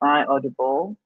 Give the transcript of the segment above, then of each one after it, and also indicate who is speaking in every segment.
Speaker 1: Am I audible?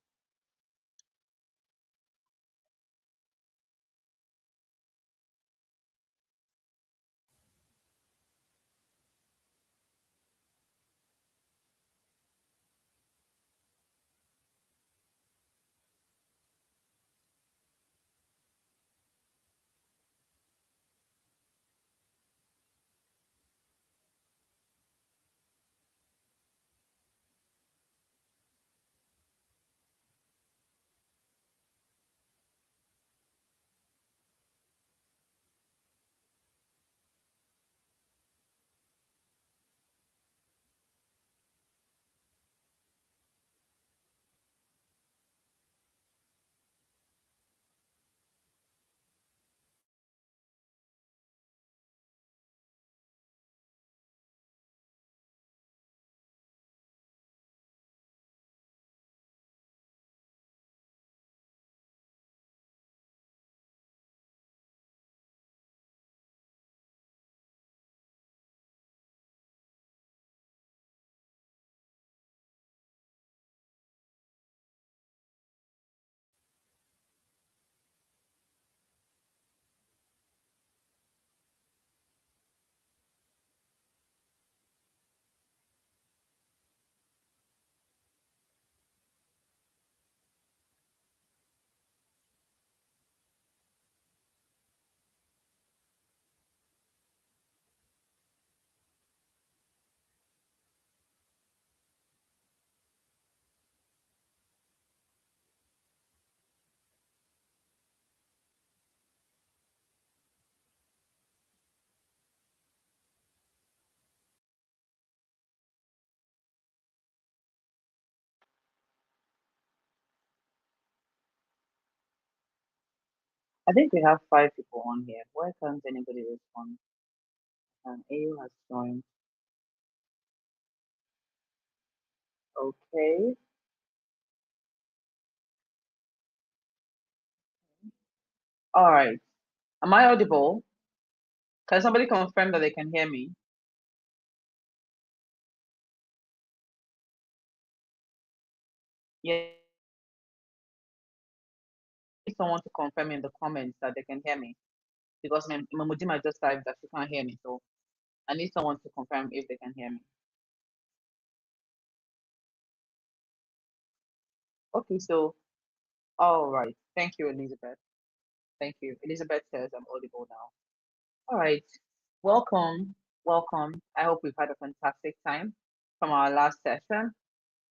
Speaker 1: I think we have five people on here. Why can't anybody respond? AU has joined. Okay. All right. Am I audible? Can somebody confirm that they can hear me? Yeah. Need someone to confirm in the comments that they can hear me because Mamudima just typed that she can't hear me. So I need someone to confirm if they can hear me. Okay. So, all right. Thank you, Elizabeth. Thank you. Elizabeth says I'm audible now. All right. Welcome. Welcome. I hope we've had a fantastic time from our last session.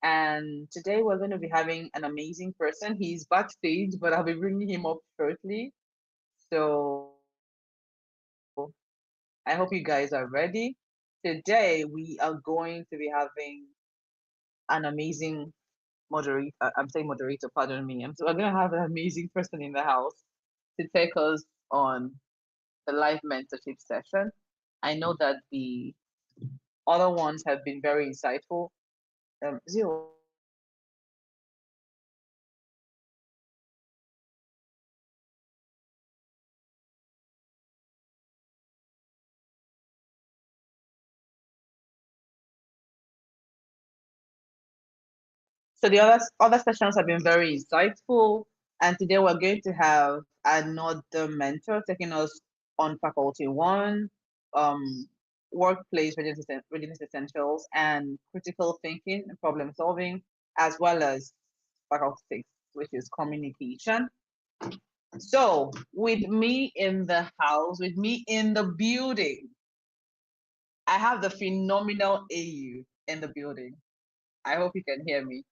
Speaker 1: And today we're going to be having an amazing person. He's backstage, but I'll be bringing him up shortly. So I hope you guys are ready. Today we are going to be having an amazing moderator. I'm saying moderator, pardon me. So we're going to have an amazing person in the house to take us on the live mentorship session. I know that the other ones have been very insightful. Zero. So the other sessions have been very insightful, and today we're going to have another mentor taking us on faculty one, um, workplace readiness essentials, and critical thinking and problem solving, as well as faculty six, which is communication. So with me in the house, with me in the building, I have the phenomenal AU in the building. I hope you can hear me.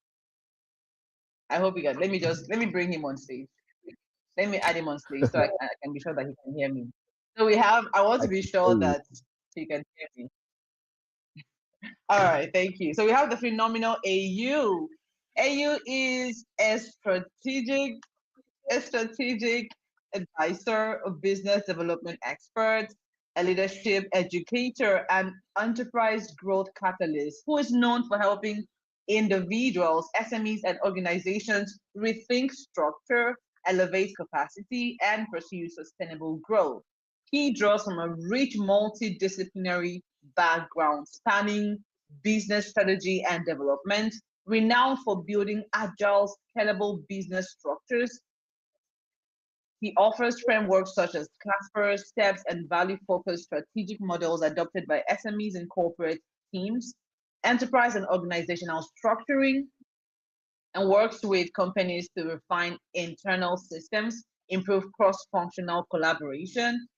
Speaker 1: I hope you can. Let me bring him on stage. Let me add him on stage so I can be sure that he can hear me. So we have. I want
Speaker 2: I
Speaker 1: to be
Speaker 2: can hear
Speaker 1: sure
Speaker 2: you.
Speaker 1: that he can hear me. All right, thank you. So we have the phenomenal AU. AU is a strategic advisor, a business development expert, a leadership educator, and enterprise growth catalyst who is known for helping individuals, SMEs, and organizations rethink structure, elevate capacity, and pursue sustainable growth. He draws from a rich multidisciplinary background spanning business strategy and development, Renowned for building agile, scalable business structures, he offers frameworks such as Casper, STEPS, and value-focused strategic models adopted by SMEs and corporate teams, enterprise and organizational structuring, and works with companies to refine internal systems, improve cross-functional collaboration,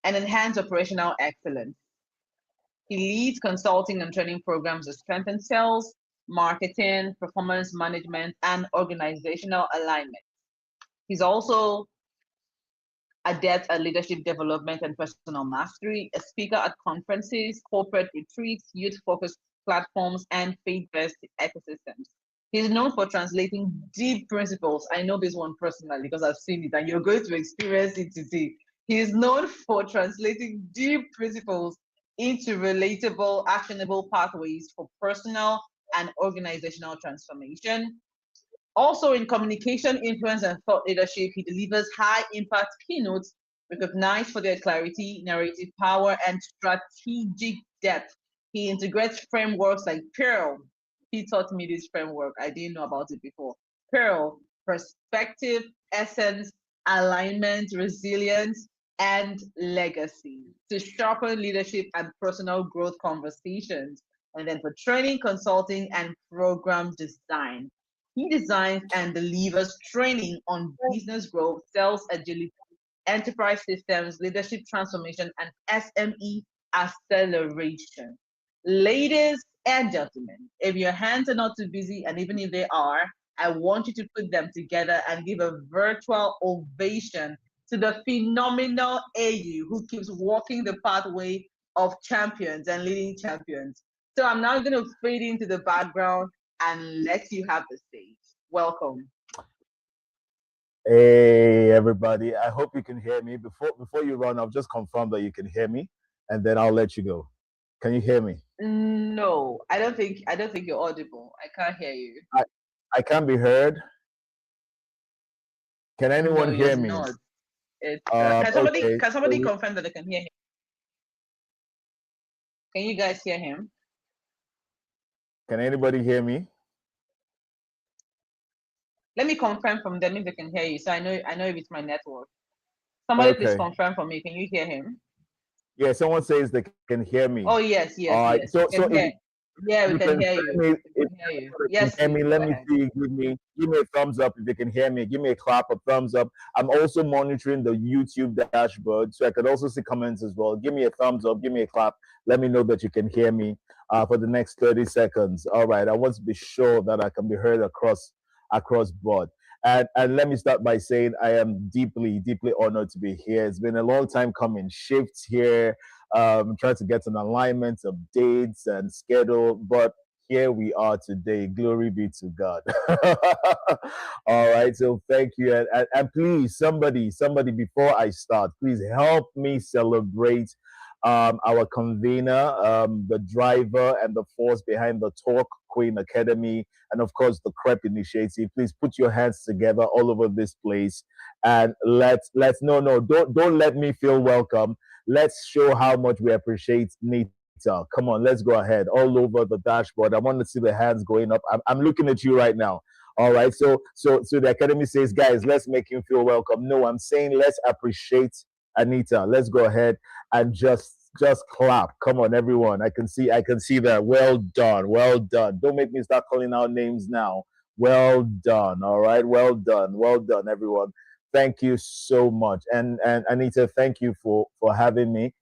Speaker 1: and enhance operational excellence. He leads consulting and training programs that strengthen sales, marketing, performance management, and organizational alignment. He's also adept at leadership development and personal mastery, a speaker at conferences, corporate retreats, youth focused platforms, and faith based ecosystems. He's known for translating deep principles. I know this one personally because I've seen it and you're going to experience it today. He is known for translating deep principles into relatable, actionable pathways for personal and organizational transformation. Also, in communication, influence, and thought leadership, he delivers high impact keynotes recognized for their clarity, narrative power, and strategic depth. He integrates frameworks like Pearl. He taught me this framework. I didn't know about it before. Pearl, perspective, essence, alignment, resilience, and legacy to sharpen leadership and personal growth conversations. And then for training, consulting, and program design. He designs and delivers training on business growth, sales agility, enterprise systems, leadership transformation, and SME acceleration. Ladies and gentlemen, if your hands are not too busy, and even if they are, I want you to put them together and give a virtual ovation to the phenomenal AU who keeps walking the pathway of champions and leading champions. So I'm now going to fade into the background and let you have the stage. Welcome.
Speaker 2: Hey everybody, I hope you can hear me. Before you run, I'll just confirm that you can hear me, and then I'll let you go. Can you hear me?
Speaker 1: No, I don't think you're audible. I can't hear you.
Speaker 2: I I can't be heard. Can
Speaker 1: No,
Speaker 2: anyone
Speaker 1: you're
Speaker 2: hear me?
Speaker 1: not. It's can somebody
Speaker 2: Okay.
Speaker 1: can somebody confirm that they can hear him? Can you guys hear him?
Speaker 2: Can anybody hear me?
Speaker 1: Let me confirm from them if they can hear you. So I know if it's my network. Somebody please
Speaker 2: Okay.
Speaker 1: confirm for me. Can you hear him?
Speaker 2: Yeah, someone says they can hear me.
Speaker 1: Oh yes,
Speaker 2: All
Speaker 1: yes,
Speaker 2: right.
Speaker 1: yes.
Speaker 2: So
Speaker 1: We can
Speaker 2: if
Speaker 1: hear. Yeah, we
Speaker 2: you
Speaker 1: can
Speaker 2: can
Speaker 1: hear
Speaker 2: send
Speaker 1: you.
Speaker 2: me
Speaker 1: We
Speaker 2: if
Speaker 1: can hear you.
Speaker 2: you can
Speaker 1: Yes,
Speaker 2: hear
Speaker 1: please
Speaker 2: me.
Speaker 1: go
Speaker 2: Let me
Speaker 1: ahead.
Speaker 2: see. Give me a thumbs up if you can hear me. Give me a clap, a thumbs up. I'm also monitoring the YouTube dashboard, so I could also see comments as well. Give me a thumbs up. Give me a clap. Let me know that you can hear me for the next 30 seconds. All right. I want to be sure that I can be heard across board. And let me start by saying I am deeply, deeply honored to be here. It's been a long time coming. Shifts here, trying to get an alignment of dates and schedule, but here we are today. Glory be to God. All right. So thank you. And please, somebody, before I start, please help me celebrate our convener, the driver, and the force behind the Talk Queen Academy, and of course the CREP initiative. Please put your hands together all over this place, and let's don't let me feel welcome. Let's show how much we appreciate Nita. Come on, let's go ahead all over the dashboard. I want to see the hands going up. I'm looking at you right now. All right. So the academy says, guys, let's make him feel welcome. No, I'm saying let's appreciate Anita. Let's go ahead and just clap. Come on, everyone. I can see that. Well done. Well done. Don't make me start calling out names now. Well done. All right. Well done. Well done, everyone. Thank you so much. And Anita, thank you for having me.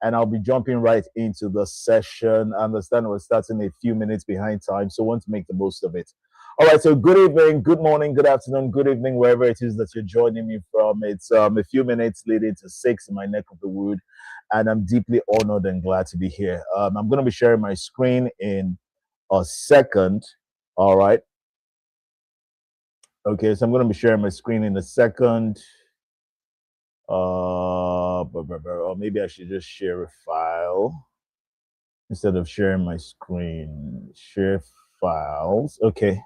Speaker 2: And I'll be jumping right into the session. I understand we're starting a few minutes behind time, so I want to make the most of it. All right, so good evening, good morning, good afternoon, good evening, wherever it is that you're joining me from. It's a few minutes leading to 6 in my neck of the wood, and I'm deeply honored and glad to be here. I'm going to be sharing my screen in a second. All right. Okay, so I'm going to be sharing my screen in a second. Or maybe I should just share a file instead of sharing my screen. Share files. Okay,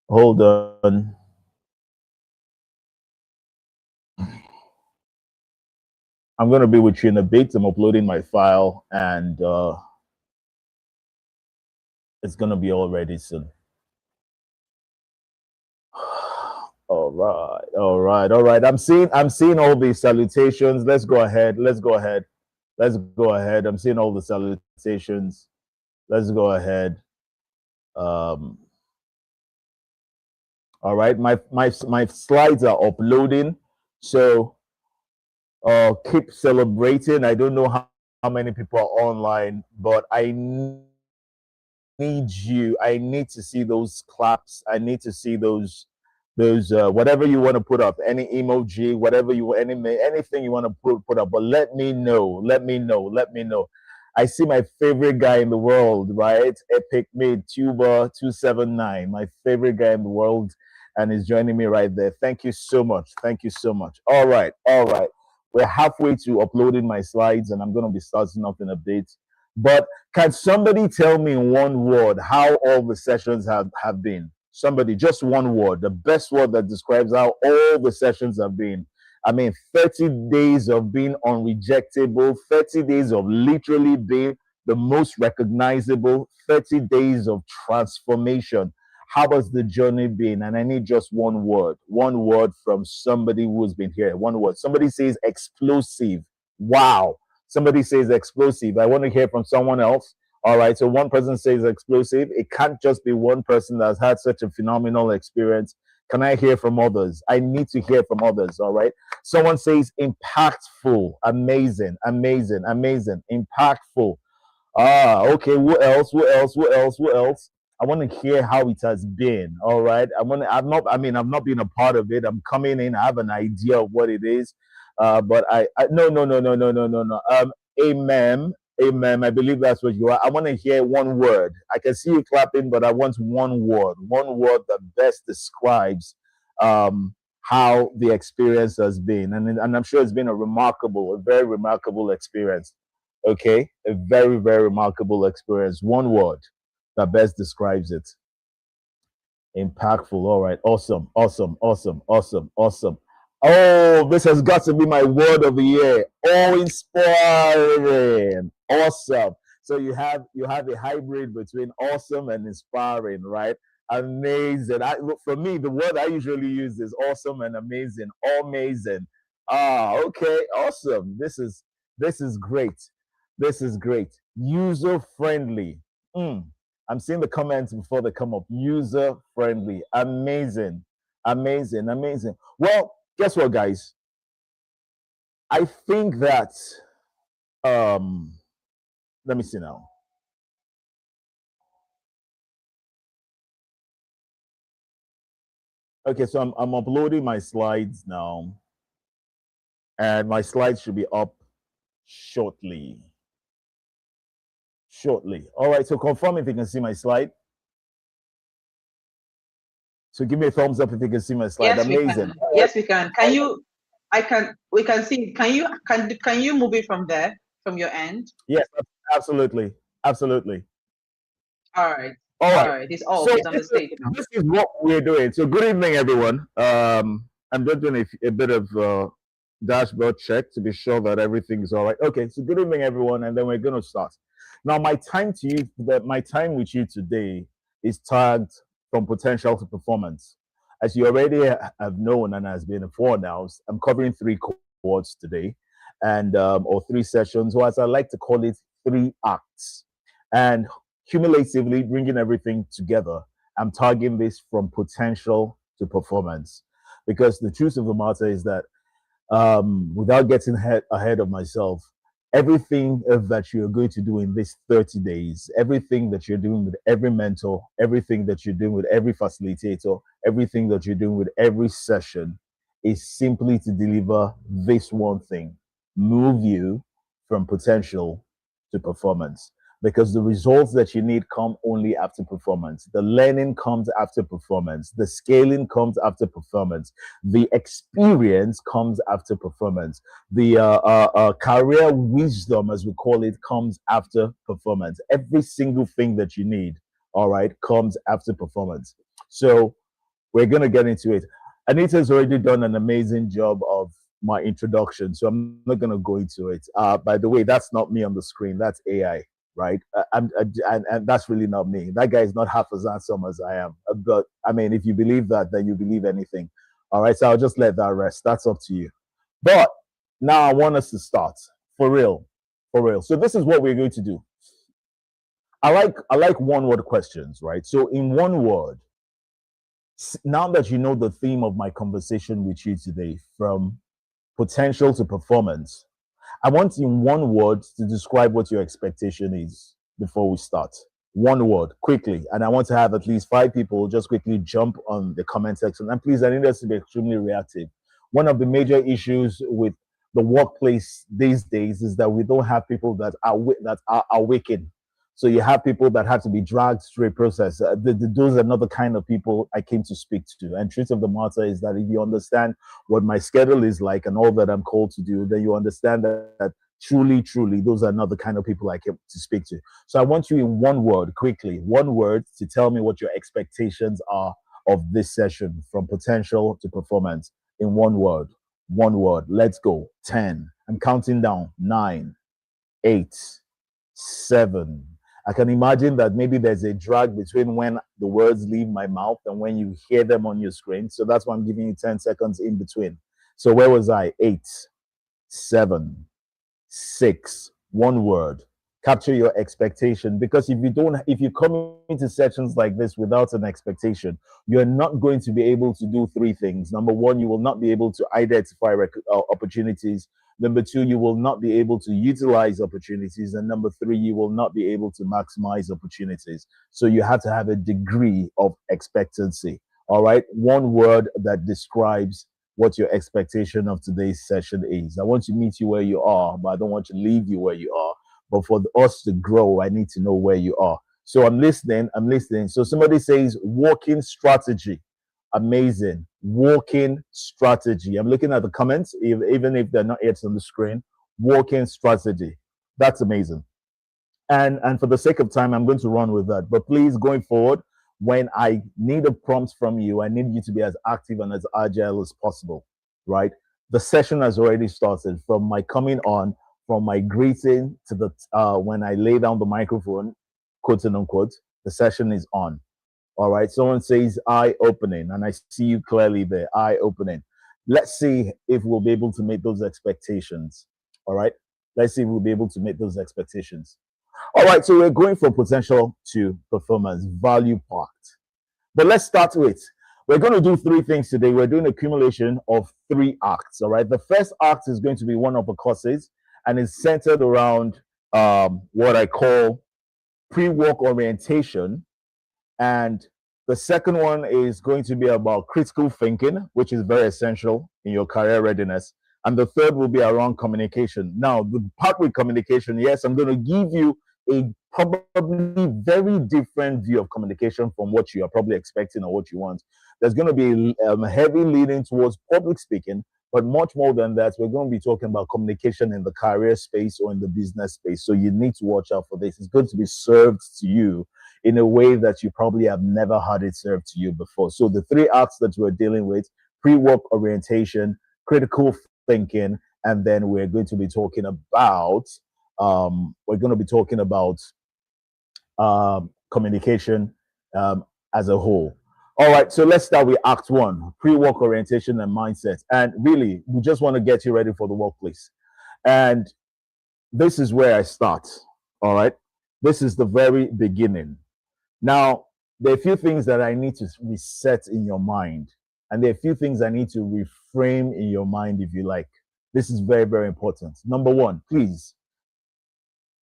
Speaker 2: hold on. I'm going to be with you in a bit. I'm uploading my file, and It's gonna be all ready soon. All right, all right, all right. I'm seeing all the salutations. Let's go ahead. Let's go ahead. Let's go ahead. I'm seeing all the salutations. Let's go ahead. Um, all right, my slides are uploading, so keep celebrating. I don't know how many people are online, but I need you. I need to see those claps. I need to see those whatever you want to put up, any emoji, whatever you anything you want to put up. But let me know. Let me know. I see my favorite guy in the world, right? Epic Made Tuber 279, my favorite guy in the world, and is joining me right there. Thank you so much. Thank you so much. All right, all right. We're halfway to uploading my slides, and I'm going to be starting off in a bit. But can somebody tell me in one word how all the sessions have been? Somebody, just one word, the best word that describes how all the sessions have been. I mean, 30 days of being unrejectable, 30 days of literally being the most recognizable, 30 days of transformation. How has the journey been? And I need just one word from somebody who's been here. One word. Somebody says explosive. Wow. Somebody says explosive. I want to hear from someone else. All right. So one person says explosive. It can't just be one person that's had such a phenomenal experience. Can I hear from others? I need to hear from others. All right. Someone says impactful. Amazing. Amazing. Amazing. Impactful. Okay. What else? What else? What else? What else? I want to hear how it has been. All right. I've not been a part of it. I'm coming in. I have an idea of what it is. But no, no, no, no, no, no, no, no. Amen. Amen. I believe that's what you are. I want to hear one word. I can see you clapping, but I want one word that best describes how the experience has been. And I'm sure it's been a very remarkable experience. Okay. A very, very remarkable experience. One word that best describes it. Impactful. All right. Awesome. Awesome. Awesome. Awesome. Awesome. Oh, this has got to be my word of the year. Oh, inspiring. Awesome. So you have a hybrid between awesome and inspiring, right? Amazing. For me, the word I usually use is awesome and amazing. Amazing. Okay. Awesome. This is great. This is great. User friendly. Mm. I'm seeing the comments before they come up. User friendly. Amazing. Amazing. Amazing. Well, guess what, guys? I think that um let me see now. Okay, so I'm uploading my slides now, and my slides should be up shortly. Shortly. All right, so confirm if you can see my slide. So give me a thumbs up if you can see my slide.
Speaker 1: Yes, we
Speaker 2: Amazing.
Speaker 1: can. Yes, we can. Can you? I can. We can see. Can you move it from there, from your end?
Speaker 2: Yes, absolutely. Absolutely.
Speaker 1: All right.
Speaker 2: All
Speaker 1: All
Speaker 2: right.
Speaker 1: right. It's
Speaker 2: So
Speaker 1: off. It's on the stage now.
Speaker 2: this is what we're doing. So good evening, everyone. I'm just doing a bit of dashboard check to be sure that everything is all right. Okay. So good evening, everyone, and then we're going to start. Now, my time with you today is tagged from potential to performance. As you already have known and has been announced, I'm covering 3 cohorts today, and or 3 sessions, or as I like to call it, 3 acts. And cumulatively bringing everything together, I'm targeting this from potential to performance. Because the truth of the matter is that without getting ahead of myself, everything that you're going to do in these 30 days, everything that you're doing with every mentor, everything that you're doing with every facilitator, everything that you're doing with every session is simply to deliver this one thing: move you from potential to performance. Because the results that you need come only after performance. The learning comes after performance. The scaling comes after performance. The experience comes after performance. The career wisdom, as we call it, comes after performance. Every single thing that you need, all right, comes after performance. So we're going to get into it. Anita's already done an amazing job of my introduction, so I'm not going to go into it. By the way, that's not me on the screen. That's AI, right? And that's really not me. That guy is not half as handsome as I am. But I mean, if you believe that, then you believe anything. All right, so I'll just let that rest. That's up to you. But now I want us to start for real, for real. So this is what we're going to do. I like one word questions, right? So in one word, now that you know the theme of my conversation with you today, from potential to performance, I want in one word to describe what your expectation is before we start. One word, quickly. And I want to have at least 5 people just quickly jump on the comment section. And please, I need us to be extremely reactive. One of the major issues with the workplace these days is that we don't have people that are awakened. So you have people that have to be dragged through a process. Those are not the kind of people I came to speak to. And truth of the matter is that if you understand what my schedule is like and all that I'm called to do, then you understand that truly, truly, those are not the kind of people I came to speak to. So I want you in one word, quickly, one word to tell me what your expectations are of this session from potential to performance in one word. One word. Let's go. 10. I'm counting down. 9, 8, 7. I can imagine that maybe there's a drag between when the words leave my mouth and when you hear them on your screen. So that's why I'm giving you 10 seconds in between. So where was I? 8, 7, 6. One word. Capture your expectation, because if you come into sessions like this without an expectation, you're not going to be able to do 3 things. Number one, you will not be able to identify opportunities. Number two, you will not be able to utilize opportunities. And number three, you will not be able to maximize opportunities. So you have to have a degree of expectancy. All right. One word that describes what your expectation of today's session is. I want to meet you where you are, but I don't want to leave you where you are. But for us to grow, I need to know where you are. So I'm listening. So somebody says walking strategy. Amazing. Walking strategy. I'm looking at the comments, even if they're not yet on the screen. Walking strategy. That's amazing. And for the sake of time, I'm going to run with that. But please, going forward, when I need a prompt from you, I need you to be as active and as agile as possible, right? The session has already started. From my coming on, from my greeting to the when I lay down the microphone, quote and unquote, the session is on. All right. Someone says eye opening, and I see you clearly there. Eye opening. Let's see if we'll be able to meet those expectations. All right. Let's see if we'll be able to meet those expectations. All right. So we're going from potential to performance, value packed. But let's start with, we're going to do 3 things today. We're doing accumulation of 3 acts. All right. The first act is going to be one of the courses, and it's centered around what I call pre-work orientation. And the second one is going to be about critical thinking, which is very essential in your career readiness. And the third will be around communication. Now, the part with communication, yes, I'm going to give you a probably very different view of communication from what you are probably expecting or what you want. There's going to be heavy leaning towards public speaking, but much more than that, we're going to be talking about communication in the career space or in the business space. So you need to watch out for this. It's going to be served to you in a way that you probably have never had it served to you before. So the 3 acts that we're dealing with: pre-work orientation, critical thinking, and then we're going to be talking about communication as a whole. All right, so let's start with Act 1, pre-work orientation and mindset. And really, we just want to get you ready for the workplace. And this is where I start. All right, this is the very beginning. Now, there are a few things that I need to reset in your mind, and there are a few things I need to reframe in your mind, if you like. This is very, very important. Number one, please,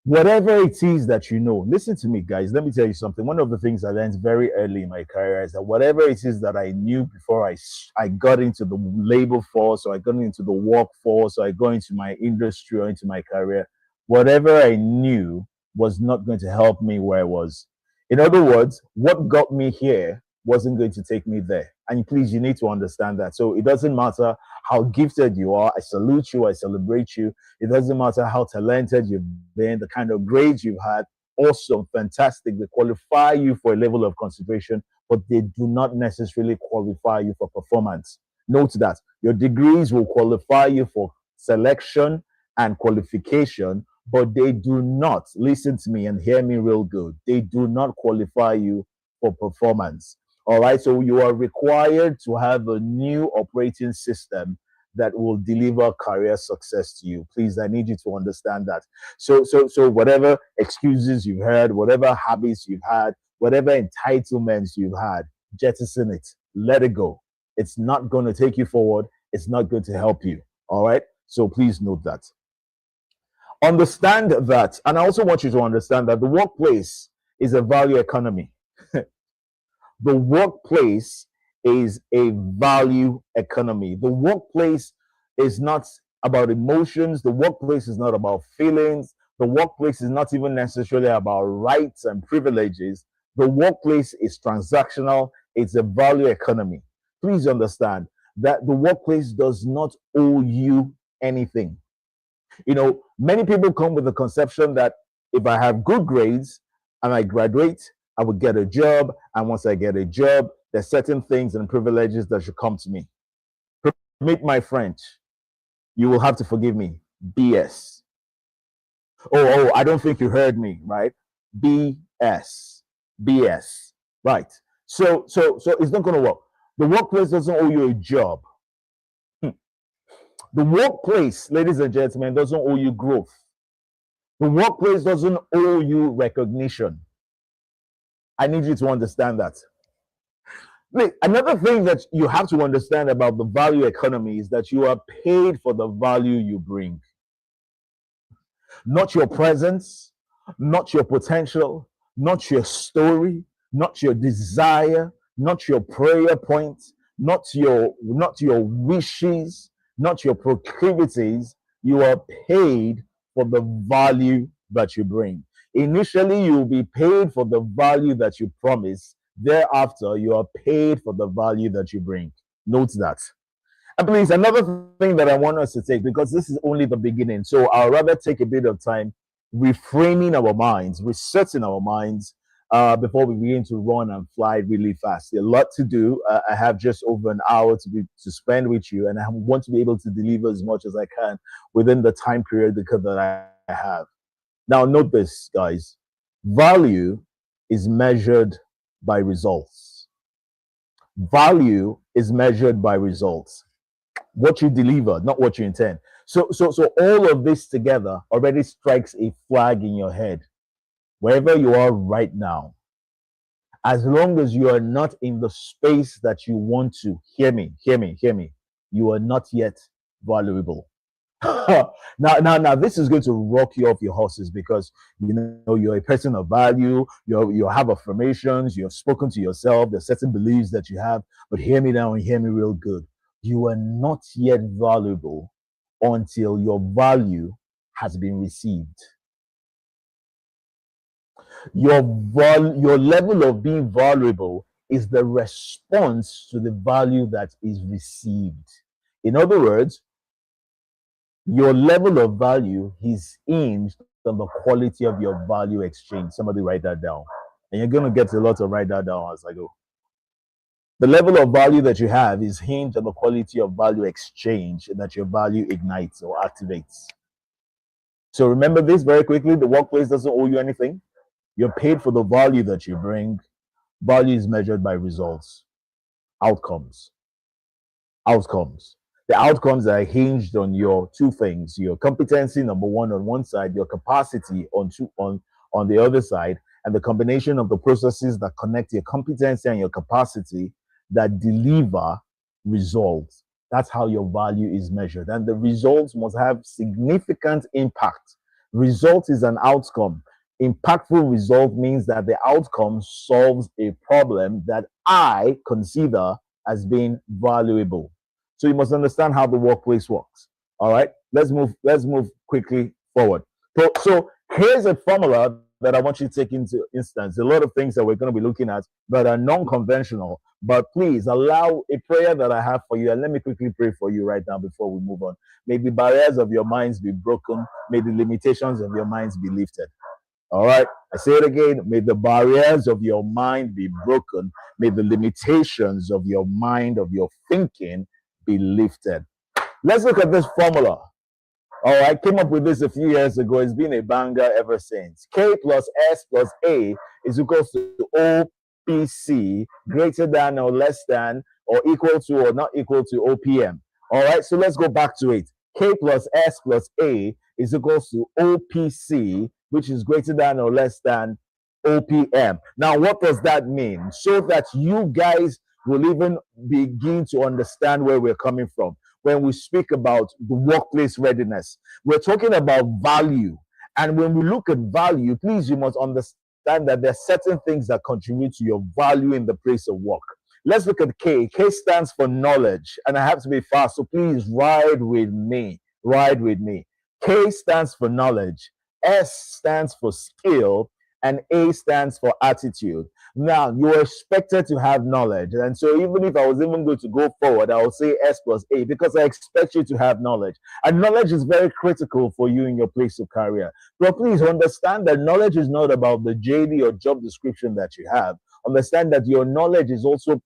Speaker 2: whatever it is that you know, listen to me, guys. Let me tell you something. One of the things I learned very early in my career is that whatever it is that I knew before I got into the labor force, or I got into the workforce, or I got into my industry or into my career, whatever I knew was not going to help me where I was. In other words, what got me here wasn't going to take me there. And please, you need to understand that. So it doesn't matter how gifted you are. I salute you. I celebrate you. It doesn't matter how talented you've been, the kind of grades you've had. Awesome, fantastic. They qualify you for a level of consideration, but they do not necessarily qualify you for performance. Note that your degrees will qualify you for selection and qualification, but they do not, listen to me and hear me real good, they do not qualify you for performance. All right, so you are required to have a new operating system that will deliver career success to you. Please, I need you to understand that. So whatever excuses you've heard, whatever habits you've had, whatever entitlements you've had, jettison it, let it go. It's not going to take you forward. It's not going to help you. All right. So please note that. Understand that. And I also want you to understand that the workplace is a value economy. The workplace is a value economy. The workplace is not about emotions. The workplace is not about feelings. The workplace is not even necessarily about rights and privileges. The workplace is transactional. It's a value economy. Please understand that the workplace does not owe you anything. You know, many people come with the conception that if I have good grades and I graduate, I will get a job. And once I get a job, there's certain things and privileges that should come to me. Permit my French. You will have to forgive me. BS. Oh, I don't think you heard me, right? BS. BS. Right. So it's not going to work. The workplace doesn't owe you a job. The workplace, ladies and gentlemen, doesn't owe you growth. The workplace doesn't owe you recognition. I need you to understand that. Another thing that you have to understand about the value economy is that you are paid for the value you bring. Not your presence, not your potential, not your story, not your desire, not your prayer points, not your wishes, not your proclivities. You are paid for the value that you bring. Initially, you will be paid for the value that you promise. Thereafter, you are paid for the value that you bring. Note that. And please, another thing that I want us to take, because this is only the beginning, so I'll rather take a bit of time reframing our minds, resetting our minds before we begin to run and fly really fast. A lot to do. I have just over an hour to spend with you, and I want to be able to deliver as much as I can within the time period that I have. Now, note this, guys. Value is measured by results. Value is measured by results. What you deliver, not what you intend. So all of this together already strikes a flag in your head. Wherever you are right now, as long as you are not in the space that you want to, hear me, you are not yet valuable. now, this is going to rock you off your horses because you know you're a person of value. You have affirmations. You have spoken to yourself. There's certain beliefs that you have. But hear me now and hear me real good. You are not yet valuable until your value has been received. Your level of being valuable is the response to the value that is received. In other words, your level of value is hinged on the quality of your value exchange. Somebody write that down. And you're going to get a lot of write that down as I go. The level of value that you have is hinged on the quality of value exchange that your value ignites or activates. So remember this very quickly. The workplace doesn't owe you anything. You're paid for the value that you bring. Value is measured by results, outcomes. The outcomes are hinged on your two things: your competency, number one, on one side, your capacity on the other side, and the combination of the processes that connect your competency and your capacity that deliver results. That's how your value is measured. And the results must have significant impact. Result is an outcome. Impactful result means that the outcome solves a problem that I consider as being valuable. So you must understand how the workplace works. All right, let's move quickly forward. So here's a formula that I want you to take into instance. A lot of things that we're going to be looking at that are non-conventional, but please allow a prayer that I have for you. And let me quickly pray for you right now before we move on. May the barriers of your minds be broken. May the limitations of your minds be lifted. All right, I say it again. May the barriers of your mind be broken. May the limitations of your mind, of your thinking, be lifted. Let's look at this formula. All right, came up with this a few years ago. It's been a banger ever since. K plus S plus A is equals to OPC greater than or less than or equal to or not equal to OPM. All right, so let's go back to it. K plus S plus A is equals to OPC, which is greater than or less than OPM. Now, what does that mean? So that you guys will even begin to understand where we're coming from when we speak about the workplace readiness. We're talking about value. And when we look at value, please, you must understand that there are certain things that contribute to your value in the place of work. Let's look at K. K stands for knowledge. And I have to be fast, so please ride with me. Ride with me. K stands for knowledge. S stands for skill. And A stands for attitude. Now, you're expected to have knowledge. And so, even if I was even going to go forward, I would say S plus A because I expect you to have knowledge. And knowledge is very critical for you in your place of career. But please understand that knowledge is not about the JD or job description that you have. Understand that your knowledge is also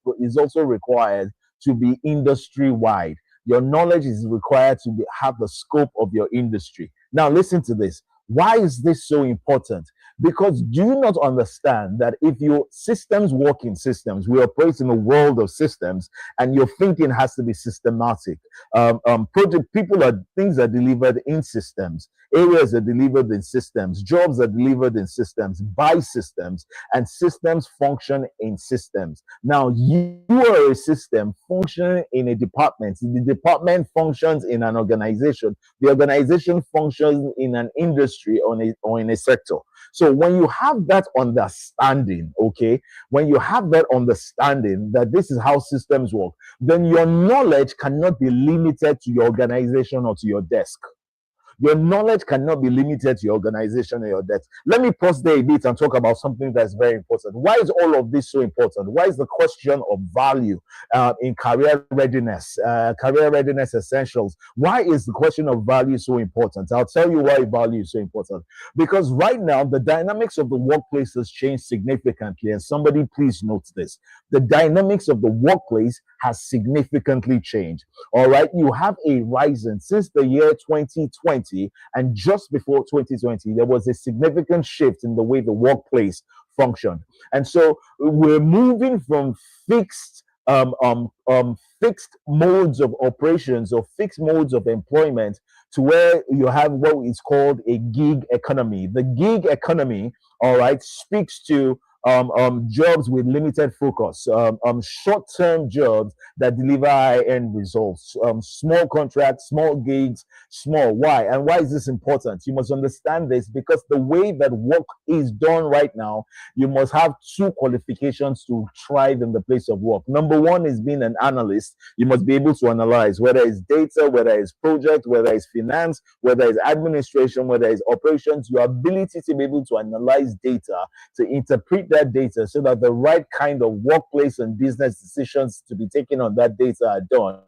Speaker 2: required to be industry wide. Your knowledge is required to have the scope of your industry. Now, listen to this. Why is this so important? Because do you not understand that if your systems work in systems, we operate in a world of systems, and your thinking has to be systematic. Project people are things are delivered in systems, areas are delivered in systems, jobs are delivered in systems, by systems, and systems function in systems. Now you are a system functioning in a department. The department functions in an organization. The organization functions in an industry or in a sector. So when you have that understanding, okay, when you have that understanding that this is how systems work, then your knowledge cannot be limited to your organization or to your desk. Your knowledge cannot be limited to your organization or your desk. Let me pause there a bit and talk about something that's very important. Why is all of this so important? Why is the question of value in career readiness essentials? Why is the question of value so important? I'll tell you why value is so important. Because right now, the dynamics of the workplace has changed significantly. And somebody please note this. The dynamics of the workplace has significantly changed. All right. You have a rising since the year 2020 and just before 2020, there was a significant shift in the way the workplace functioned. And so we're moving from fixed modes of operations or fixed modes of employment to where you have what is called a gig economy. The gig economy, all right, speaks to jobs with limited focus, short-term jobs that deliver high-end results, small contracts, small gigs, small. Why? And why is this important? You must understand this because the way that work is done right now, you must have two qualifications to thrive in the place of work. Number one is being an analyst. You must be able to analyze whether it's data, whether it's project, whether it's finance, whether it's administration, whether it's operations. Your ability to be able to analyze data, to interpret that data so that the right kind of workplace and business decisions to be taken on that data are done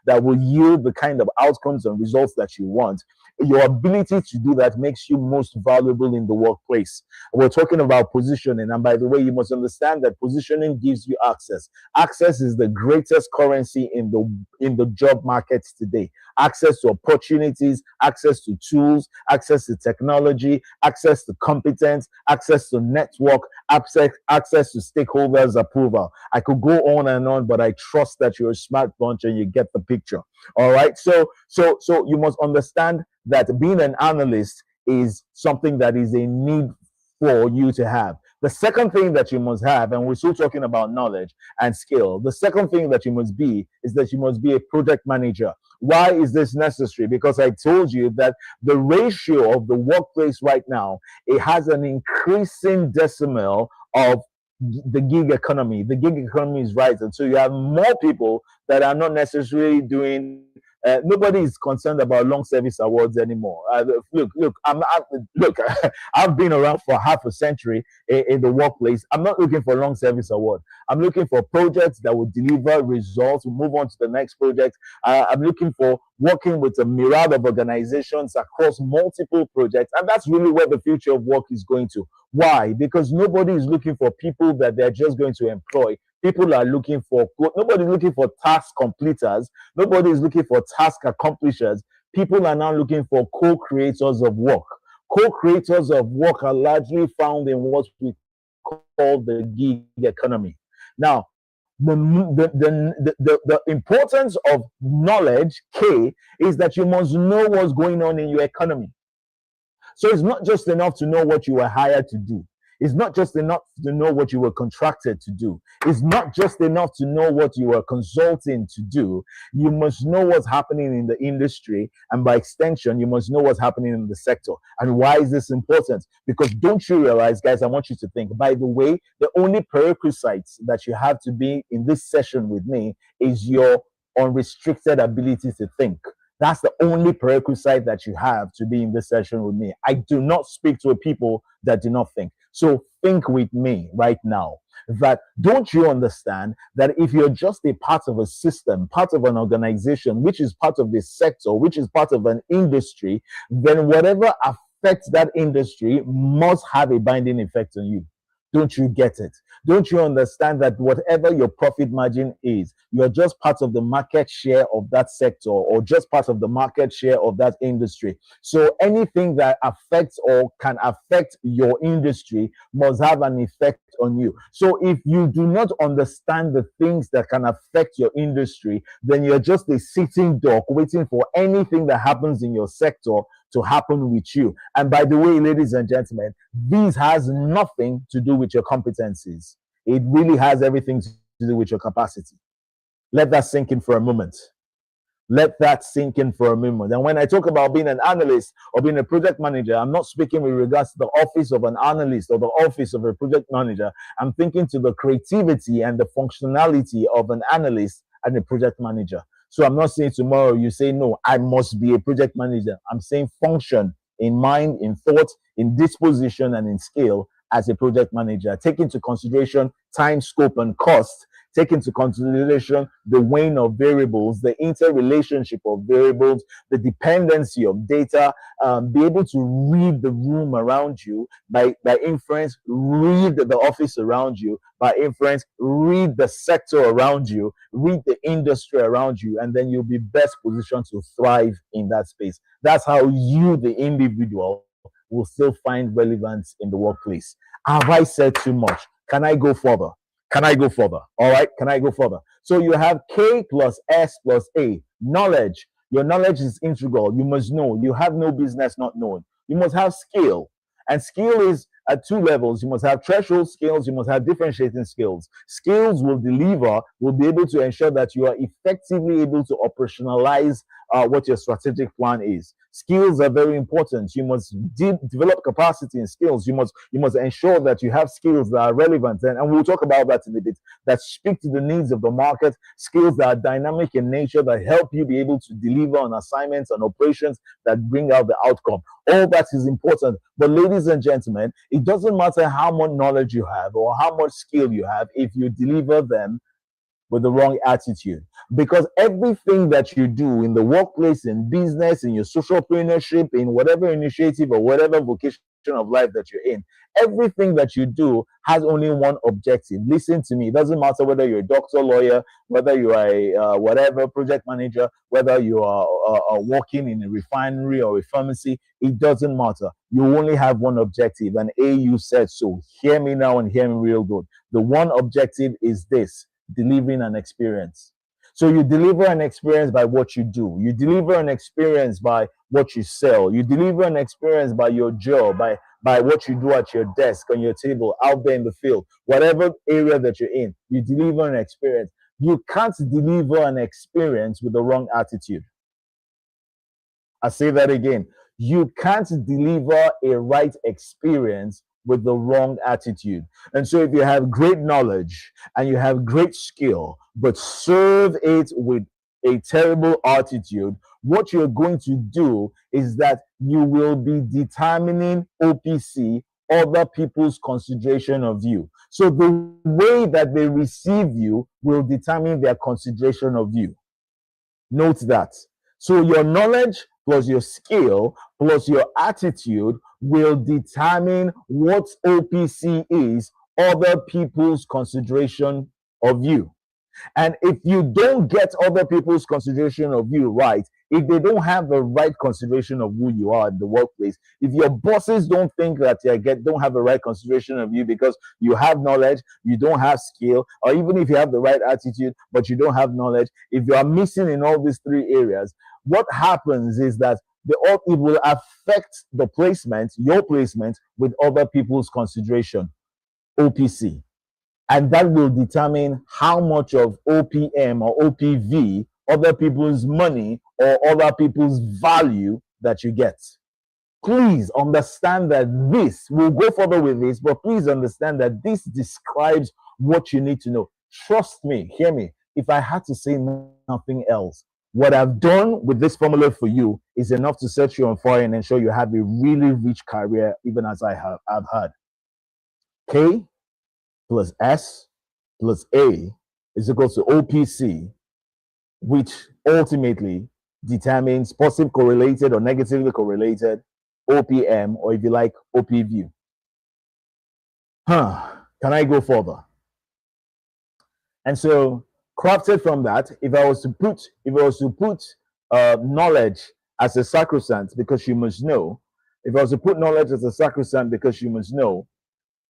Speaker 2: that will yield the kind of outcomes and results that you want. Your ability to do that makes you most valuable in the workplace. We're talking about positioning, and by the way, you must understand that positioning gives you access. Access is the greatest currency in the job markets today. Access to opportunities, access to tools, access to technology, access to competence, access to network, access to stakeholders' approval. I could go on, but I trust that you're a smart bunch and you get the picture. All right. So you must understand that being an analyst is something that is a need for you to have. The second thing that you must have, and we're still talking about knowledge and skill, the second thing that you must be is that you must be a project manager. Why is this necessary? Because I told you that the ratio of the workplace right now, it has an increasing decimal of the gig economy. The gig economy is rising. So you have more people that are not necessarily doing nobody is concerned about long service awards anymore. Look. I've been around for half a century in the workplace. I'm not looking for long service award. I'm looking for projects that will deliver results. We'll move on to the next project. I'm looking for working with a myriad of organizations across multiple projects, and that's really where the future of work is going to. Why? Because nobody is looking for people that they're just going to employ. People are looking for, nobody's looking for task completers. Nobody is looking for task accomplishers. People are now looking for co-creators of work. Co-creators of work are largely found in what we call the gig economy. Now, the importance of knowledge, K, is that you must know what's going on in your economy. So it's not just enough to know what you were hired to do. It's not just enough to know what you were contracted to do. It's not just enough to know what you were consulting to do. You must know what's happening in the industry. And by extension, you must know what's happening in the sector. And why is this important? Because don't you realize, guys, I want you to think, by the way, the only prerequisites that you have to be in this session with me is your unrestricted ability to think. That's the only prerequisite that you have to be in this session with me. I do not speak to people that do not think. So think with me right now that don't you understand that if you're just a part of a system, part of an organization, which is part of this sector, which is part of an industry, then whatever affects that industry must have a binding effect on you. Don't you get it? Don't you understand that whatever your profit margin is, you're just part of the market share of that sector or just part of the market share of that industry. So anything that affects or can affect your industry must have an effect on you. So if you do not understand the things that can affect your industry, then you're just a sitting duck waiting for anything that happens in your sector to happen with you. And by the way, ladies and gentlemen, this has nothing to do with your competencies. It really has everything to do with your capacity. Let that sink in for a moment. Let that sink in for a moment. And when I talk about being an analyst or being a project manager, I'm not speaking with regards to the office of an analyst or the office of a project manager. I'm thinking to the creativity and the functionality of an analyst and a project manager. So I'm not saying tomorrow you say, no, I must be a project manager. I'm saying function in mind, in thought, in disposition, and in skill as a project manager. Take into consideration time, scope, and cost. Take into consideration the weighing of variables, the interrelationship of variables, the dependency of data, be able to read the room around you, by inference, read the office around you, by inference, read the sector around you, read the industry around you, and then you'll be best positioned to thrive in that space. That's how you, the individual, will still find relevance in the workplace. Have I said too much? Can I go further? Can I go further? All right. Can I go further? So you have K plus S plus A. Knowledge. Your knowledge is integral. You must know. You have no business not knowing. You must have skill. And skill is at two levels. You must have threshold skills. You must have differentiating skills. Skills will deliver, will be able to ensure that you are effectively able to operationalize what your strategic plan is. Skills are very important. You must develop capacity in skills. You must ensure that you have skills that are relevant, and we'll talk about that in a bit, that speak to the needs of the market, skills that are dynamic in nature, that help you be able to deliver on assignments and operations that bring out the outcome. All that is important. But ladies and gentlemen, it doesn't matter how much knowledge you have or how much skill you have if you deliver them with the wrong attitude. Because everything that you do in the workplace, in business, in your socialpreneurship, in whatever initiative or whatever vocation of life that you're in, everything that you do has only one objective. Listen to me. It doesn't matter whether you're a doctor, lawyer, whether you are a whatever project manager, whether you are working in a refinery or a pharmacy. It doesn't matter. You only have one objective. And you said so. Hear me now and hear me real good. The one objective is this: delivering an experience. So you deliver an experience by what you do. You deliver an experience by what you sell. You deliver an experience by your job, by what you do at your desk, on your table, out there in the field, whatever area that you're in. You deliver an experience. You can't deliver an experience with the wrong attitude. I say that again. You can't deliver a right experience with the wrong attitude. And so if you have great knowledge and you have great skill, but serve it with a terrible attitude, what you're going to do is that you will be determining OPC, other people's consideration of you. So the way that they receive you will determine their consideration of you. Note that. So your knowledge plus your skill plus your attitude will determine what OPC is, other people's consideration of you. And if you don't get other people's consideration of you right, if they don't have the right consideration of who you are in the workplace, if your bosses don't think that don't have the right consideration of you because you have knowledge, you don't have skill, or even if you have the right attitude but you don't have knowledge, if you are missing in all these three areas, what happens is that it will affect the placement, your placement with other people's consideration, OPC. And that will determine how much of OPM or OPV, other people's money or other people's value that you get. Please understand that we'll go further with this, but please understand that this describes what you need to know. Trust me, hear me. If I had to say nothing else, what I've done with this formula for you is enough to set you on fire and ensure you have a really rich career, even as I've had. K plus S plus A is equal to OPC, which ultimately determines positive correlated or negatively correlated OPM, or if you like, OPV. Can I go further? And so, crafted from that, if I was to put knowledge as a sacrosanct because you must know, if I was to put knowledge as a sacrosanct because you must know,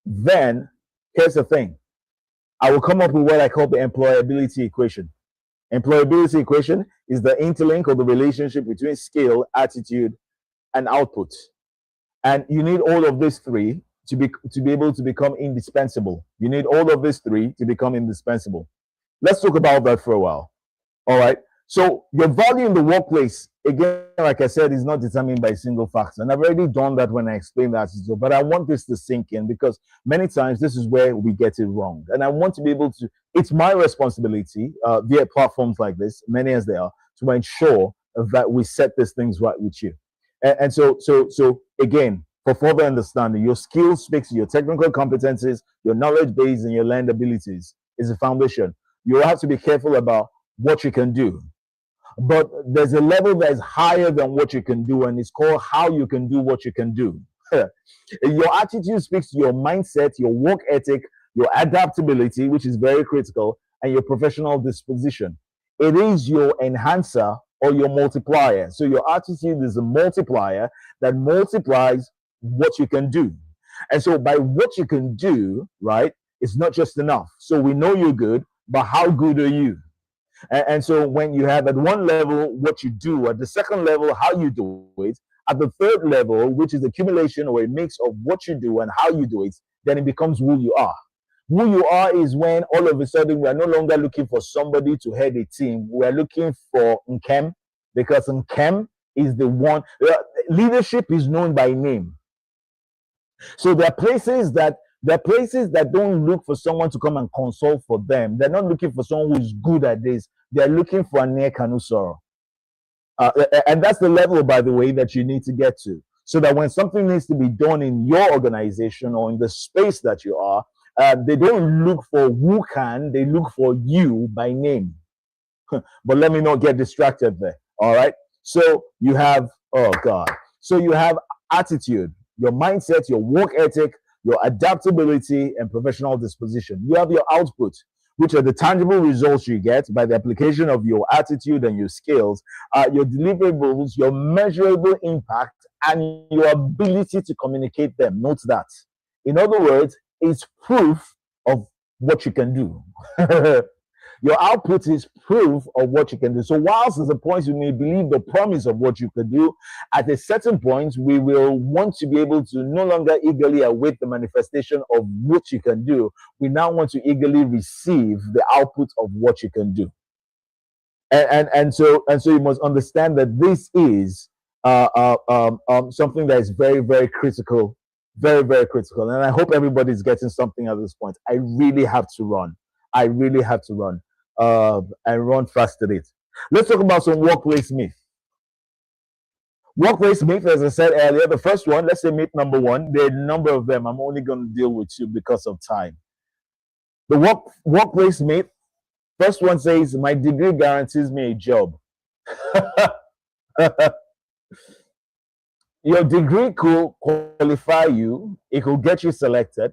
Speaker 2: then here's the thing. I will come up with what I call the employability equation. Employability equation is the interlink or the relationship between skill, attitude, and output. And you need all of these three to be able to become indispensable. You need all of these three to become indispensable. Let's talk about that for a while. All right. So your value in the workplace, again, like I said, is not determined by a single factor. And I've already done that when I explained that. But I want this to sink in because many times this is where we get it wrong. And I want to be able to, it's my responsibility via platforms like this, many as they are, to ensure that we set these things right with you. And so again, for further understanding, your skills speaks to your technical competencies, your knowledge base, and your learned abilities is a foundation. You have to be careful about what you can do. But there's a level that is higher than what you can do, and it's called how you can do what you can do. Your attitude speaks to your mindset, your work ethic, your adaptability, which is very critical, and your professional disposition. It is your enhancer or your multiplier. So your attitude is a multiplier that multiplies what you can do. And so by what you can do, right, it's not just enough. So we know you're good, but how good are you? And so when you have at one level what you do, at the second level how you do it, at the third level, which is accumulation or a mix of what you do and how you do it, then it becomes who you are. Who you are is when all of a sudden we are no longer looking for somebody to head a team. We are looking for Nkem, because Nkem is the one. Leadership is known by name. So there are places that don't look for someone to come and consult for them. They're not looking for someone who's good at this. They're looking for Aniekan Usoroh. And that's the level, by the way, that you need to get to. So that when something needs to be done in your organization or in the space that you are, they don't look for who can, they look for you by name. But let me not get distracted there. All right. So you have, so you have attitude, your mindset, your work ethic, your adaptability, and professional disposition. You have your output, which are the tangible results you get by the application of your attitude and your skills, your deliverables, your measurable impact, and your ability to communicate them. Note that. In other words, it's proof of what you can do. Your output is proof of what you can do. So whilst there's a point you may believe the promise of what you can do, at a certain point, we will want to be able to no longer eagerly await the manifestation of what you can do. We now want to eagerly receive the output of what you can do. And so you must understand that this is something that is very, very critical, very, very critical. And I hope everybody's getting something at this point. I really have to run. And run fast at it. Let's talk about some workplace myth. Workplace myth, as I said earlier, the first one, let's say myth number one, there are a number of them. I'm only going to deal with two because of time. The workplace myth, first one says, my degree guarantees me a job. Your degree could qualify you, it could get you selected,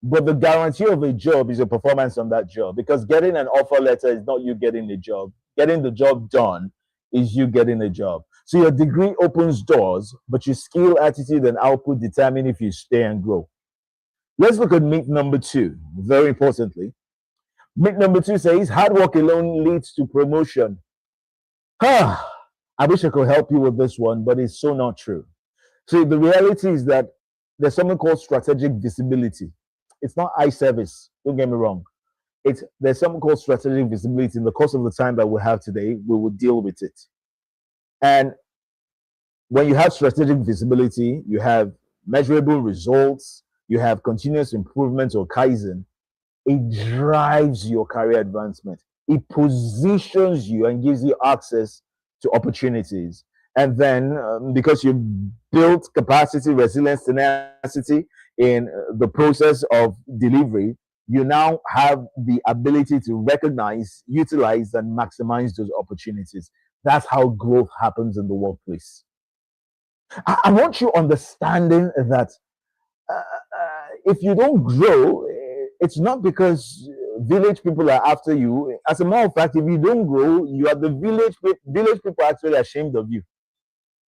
Speaker 2: but the guarantee of a job is your performance on that job, because getting an offer letter is not you getting the job. Getting the job done is you getting a job. So your degree opens doors, but your skill, attitude, and output determine if you stay and grow. Let's look at myth number 2. Very importantly, myth number 2 says hard work alone leads to promotion. I wish I could help you with this one, but it's so not true. So the reality is that there's something called strategic visibility. It's not eye service. Don't get me wrong. There's something called strategic visibility. In the course of the time that we have today, we will deal with it. And when you have strategic visibility, you have measurable results, you have continuous improvement or Kaizen, it drives your career advancement. It positions you and gives you access to opportunities. And then, because you built capacity, resilience, tenacity in the process of delivery, you now have the ability to recognize, utilize, and maximize those opportunities. That's how growth happens in the workplace. I want you understanding that if you don't grow, it's not because village people are after you. As a matter of fact, if you don't grow, you are the village people are actually ashamed of you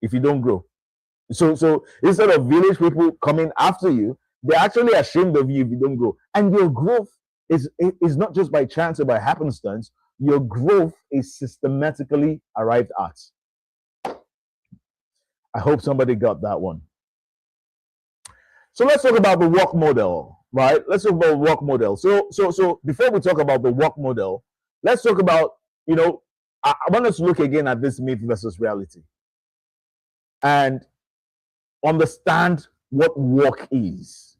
Speaker 2: if you don't grow. So instead of village people coming after you, they're actually ashamed of you if you don't grow. And your growth is not just by chance or by happenstance. Your growth is systematically arrived at. I hope somebody got that one. So let's talk about the work model, right? Let's talk about work model. So before we talk about the work model, let's talk about, I want us to look again at this myth versus reality and understand what work is,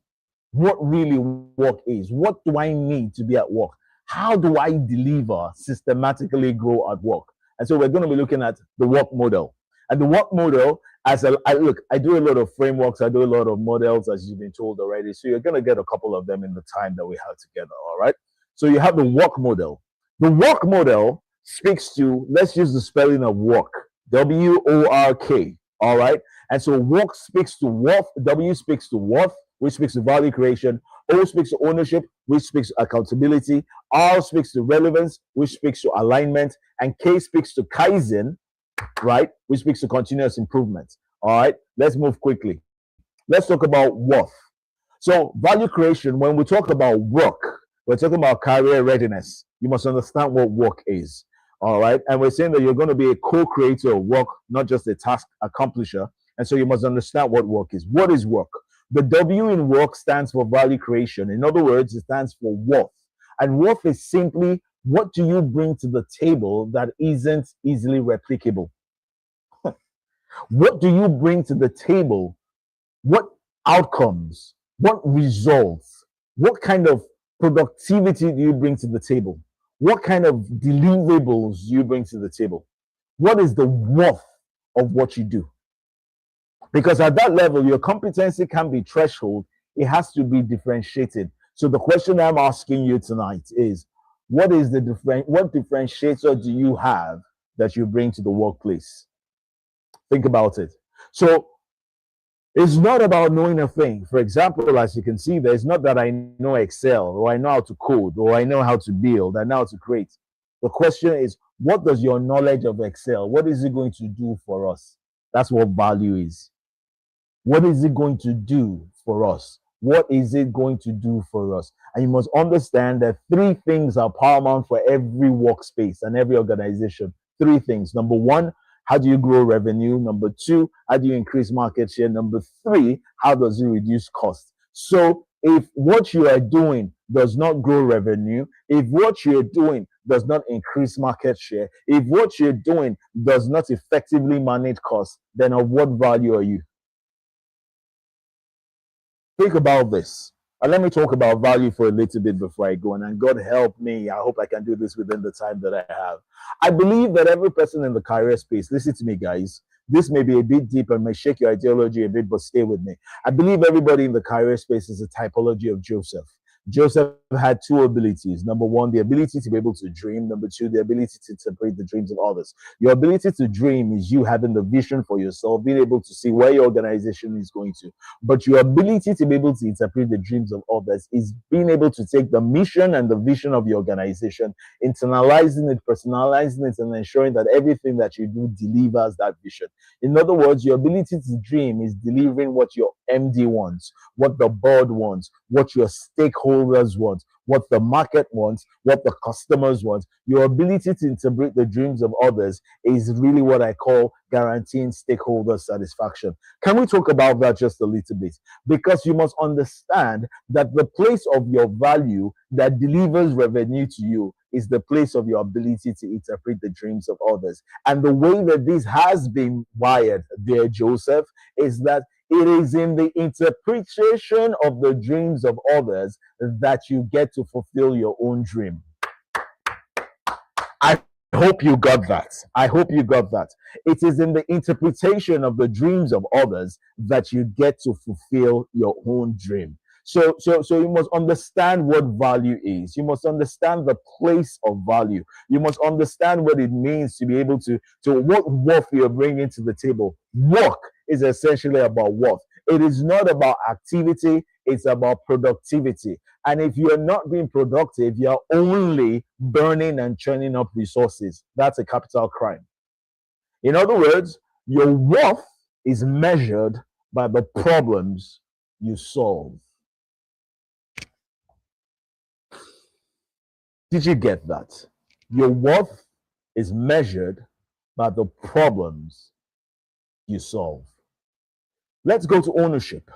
Speaker 2: what really work is. What do I need to be at work? How do I deliver, systematically grow at work? And so we're going to be looking at the work model. And the work model, I do a lot of frameworks, I do a lot of models, as you've been told already. So you're going to get a couple of them in the time that we have together, all right? So you have the work model. The work model speaks to, let's use the spelling of work, W-O-R-K, all right? And so work speaks to worth, W speaks to worth, which speaks to value creation, O speaks to ownership, which speaks to accountability, R speaks to relevance, which speaks to alignment, and K speaks to Kaizen, right, which speaks to continuous improvement. All right, let's move quickly. Let's talk about worth. So value creation, when we talk about work, we're talking about career readiness. You must understand what work is. All right, and we're saying that you're going to be a co-creator of work, not just a task accomplisher. And so you must understand what work is. What is work? The W in work stands for value creation. In other words, it stands for worth. And worth is simply, what do you bring to the table that isn't easily replicable? What do you bring to the table? What outcomes? What results? What kind of productivity do you bring to the table? What kind of deliverables do you bring to the table? What is the worth of what you do? Because at that level, your competency can be threshold. It has to be differentiated. So the question I'm asking you tonight is, what differentiator do you have that you bring to the workplace? Think about it. So it's not about knowing a thing. For example, as you can see there, it's not that I know Excel or I know how to code or I know how to build, I know how to create. The question is, what does your knowledge of Excel, what is it going to do for us? That's what value is. What is it going to do for us? What is it going to do for us? And you must understand that 3 things are paramount for every workspace and every organization. 3 things. Number 1, how do you grow revenue? Number 2, how do you increase market share? Number 3, how does it reduce cost? So if what you are doing does not grow revenue, if what you're doing does not increase market share, if what you're doing does not effectively manage costs, then of what value are you? Think about this. And let me talk about value for a little bit before I go. And God help me. I hope I can do this within the time that I have. I believe that every person in the career space, listen to me, guys. This may be a bit deep and may shake your ideology a bit, but stay with me. I believe everybody in the career space is a typology of Joseph. Joseph had two abilities. Number one, the ability to be able to dream. Number two, the ability to interpret the dreams of others. Your ability to dream is you having the vision for yourself, being able to see where your organization is going to. But your ability to be able to interpret the dreams of others is being able to take the mission and the vision of your organization, internalizing it, personalizing it, and ensuring that everything that you do delivers that vision. In other words, your ability to dream is delivering what your MD wants, what the board wants, what your stakeholders want, what the market wants, what the customers want. Your ability to interpret the dreams of others is really what I call guaranteeing stakeholder satisfaction. Can we talk about that just a little bit? Because you must understand that the place of your value that delivers revenue to you is the place of your ability to interpret the dreams of others. And the way that this has been wired, dear Joseph, is that it is in the interpretation of the dreams of others that you get to fulfill your own dream. I hope you got that. I hope you got that. It is in the interpretation of the dreams of others that you get to fulfill your own dream. So you must understand what value is. You must understand the place of value. You must understand what it means to be able to what worth you're bringing to the table. Work is essentially about worth. It is not about activity, it's about productivity. And if you're not being productive, you're only burning and churning up resources. That's a capital crime. In other words, your worth is measured by the problems you solve. Did you get that? Your worth is measured by the problems you solve. Let's go to ownership.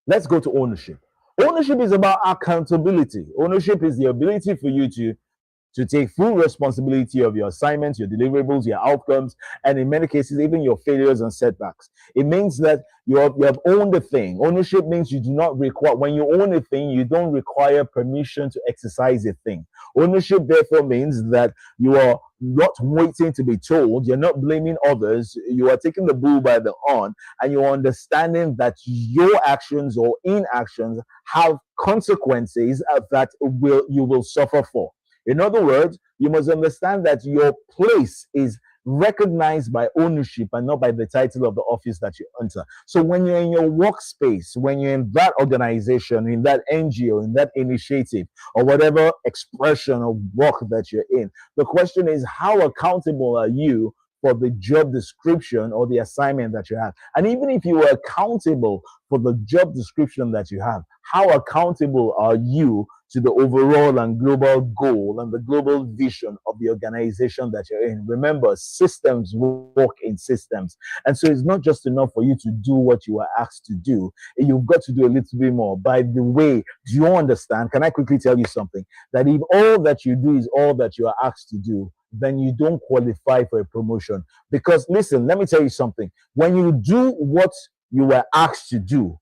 Speaker 2: Let's go to ownership. Ownership is about accountability. Ownership is the ability for you to take full responsibility of your assignments, your deliverables, your outcomes, and in many cases, even your failures and setbacks. It means that you have owned the thing. Ownership means you do not require, when you own a thing, you don't require permission to exercise a thing. Ownership, therefore, means that you are not waiting to be told, you're not blaming others, you are taking the bull by the horn, and you're understanding that your actions or inactions have consequences that you will suffer for. In other words, you must understand that your place is recognized by ownership and not by the title of the office that you enter. So when you're in your workspace, when you're in that organization, in that NGO, in that initiative, or whatever expression of work that you're in, the question is, how accountable are you for the job description or the assignment that you have? And even if you are accountable for the job description that you have, how accountable are you to the overall and global goal and the global vision of the organization that you're in? Remember, systems work in systems. And so it's not just enough for you to do what you are asked to do. You've got to do a little bit more. By the way, do you understand? Can I quickly tell you something? That if all that you do is all that you are asked to do, then you don't qualify for a promotion. Because listen, let me tell you something. When you do what you were asked to do,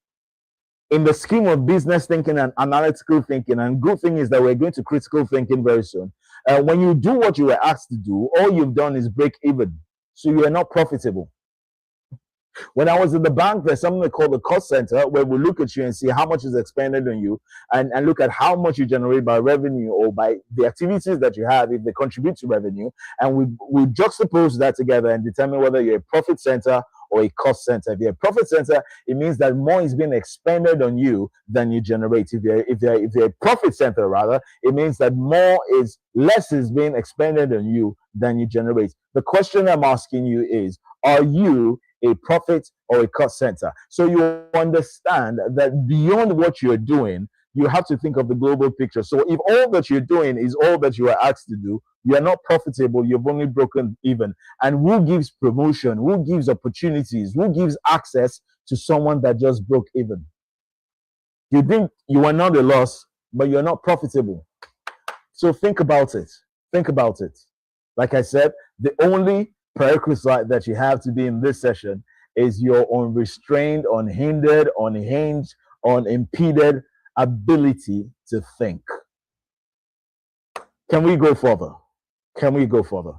Speaker 2: in the scheme of business thinking and analytical thinking, and good thing is that we're going to critical thinking very soon. When you do what you were asked to do, all you've done is break even. So you are not profitable. When I was in the bank, there's something called the cost center, where we look at you and see how much is expended on you, and look at how much you generate by revenue or by the activities that you have, if they contribute to revenue. And we juxtapose that together and determine whether you're a profit center or a cost center. If you're a profit center, it means that more is being expended on you than you generate. If you're a profit center, rather, it means that less is being expended on you than you generate. The question I'm asking you is, are you a profit or a cost center? So you understand that beyond what you're doing, you have to think of the global picture. So if all that you're doing is all that you are asked to do, you are not profitable, you've only broken even. And who gives promotion? Who gives opportunities? Who gives access to someone that just broke even? You think you are not a loss, but you're not profitable. So think about it. Think about it. Like I said, the only prerequisite that you have to be in this session is your unrestrained, unhindered, unhinged, unimpeded ability to think. Can we go further? Can we go further?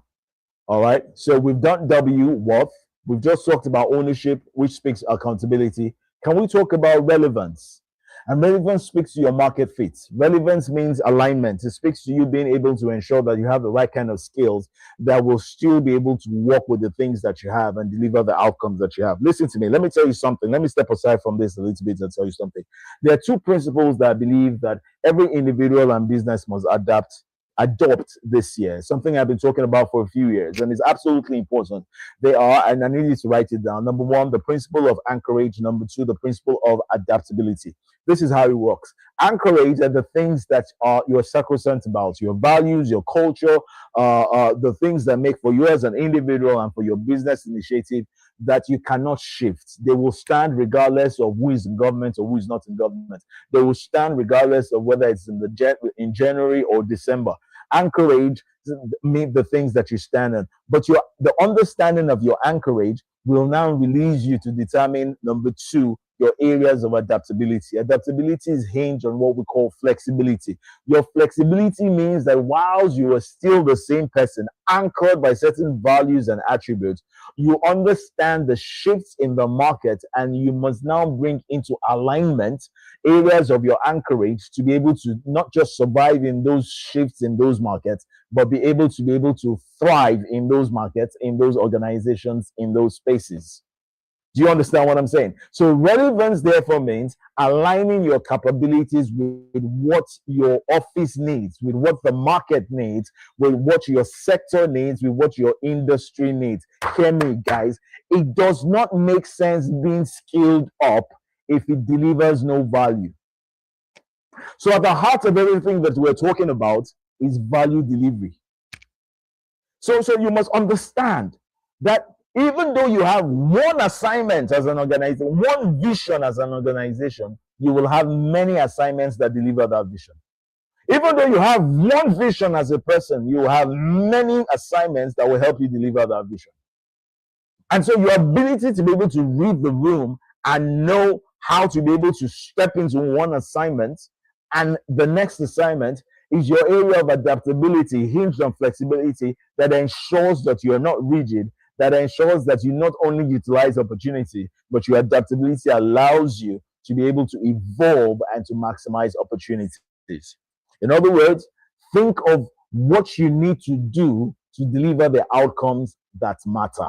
Speaker 2: All right. So we've done W, worth. We've just talked about ownership, which speaks accountability. Can we talk about relevance? And relevance speaks to your market fit. Relevance means alignment. It speaks to you being able to ensure that you have the right kind of skills that will still be able to work with the things that you have and deliver the outcomes that you have. Listen to me. Let me tell you something. Let me step aside from this a little bit and tell you something. There are two principles that I believe that every individual and business must adopt this year. Something I've been talking about for a few years, and it's absolutely important. They are, and I need you to write it down. Number one, the principle of anchorage. Number two, the principle of adaptability. This is how it works. Anchorage are the things that are your sacrosanct about, your values, your culture, the things that make for you as an individual and for your business initiative that you cannot shift. They will stand regardless of who is in government or who is not in government. They will stand regardless of whether it's in January or December. Anchorage mean the things that you stand on, but the understanding of your anchorage will now release you to determine, number two, your areas of adaptability. Adaptability is hinged on what we call flexibility. Your flexibility means that whilst you are still the same person, anchored by certain values and attributes, you understand the shifts in the market, and you must now bring into alignment areas of your anchorage to be able to not just survive in those shifts in those markets, but be able to thrive in those markets, in those organizations, in those spaces. Do you understand what I'm saying? So relevance therefore means aligning your capabilities with what your office needs, with what the market needs, with what your sector needs, with what your industry needs. Hear me, guys. It does not make sense being skilled up if it delivers no value. So at the heart of everything that we're talking about is value delivery. So you must understand that even though you have one assignment as an organization, one vision as an organization, you will have many assignments that deliver that vision. Even though you have one vision as a person, you will have many assignments that will help you deliver that vision. And so your ability to be able to read the room and know how to be able to step into one assignment and the next assignment is your area of adaptability hinged on flexibility that ensures that you are not rigid, that ensures that you not only utilize opportunity, but your adaptability allows you to be able to evolve and to maximize opportunities. In other words, think of what you need to do to deliver the outcomes that matter.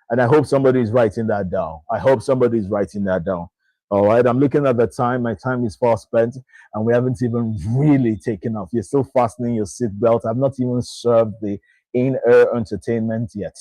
Speaker 2: And I hope somebody is writing that down. I hope somebody is writing that down. All right, I'm looking at the time. My time is far spent, and we haven't even really taken off. You're still fastening your seatbelt. I've not even served the in-air entertainment yet.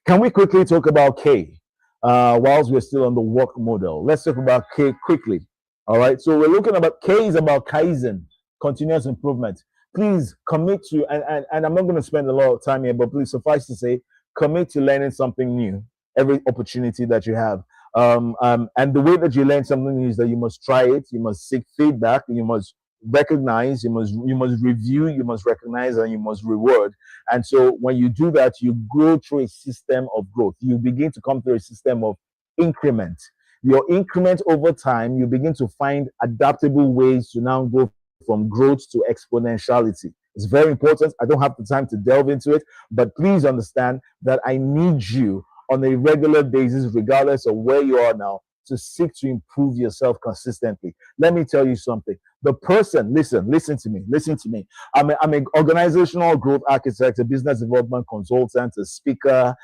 Speaker 2: Can we quickly talk about K? Whilst we're still on the work model, let's talk about K quickly. All right, so we're looking about K is about Kaizen, continuous improvement. Please commit to, and I'm not going to spend a lot of time here, but please suffice to say, commit to learning something new every opportunity that you have. And the way that you learn something new is that you must try it, you must seek feedback, you must recognize, you must review, you must recognize, and you must reward. And so when you do that, you grow through a system of growth. You begin to come through a system of increment. Your increment over time, you begin to find adaptable ways to now go from growth to exponentiality. It's very important. I don't have the time to delve into it, but please understand that I need you on a regular basis, regardless of where you are now, to seek to improve yourself consistently. Let me tell you something. The person, listen to me. I'm an organizational growth architect, a business development consultant, a speaker,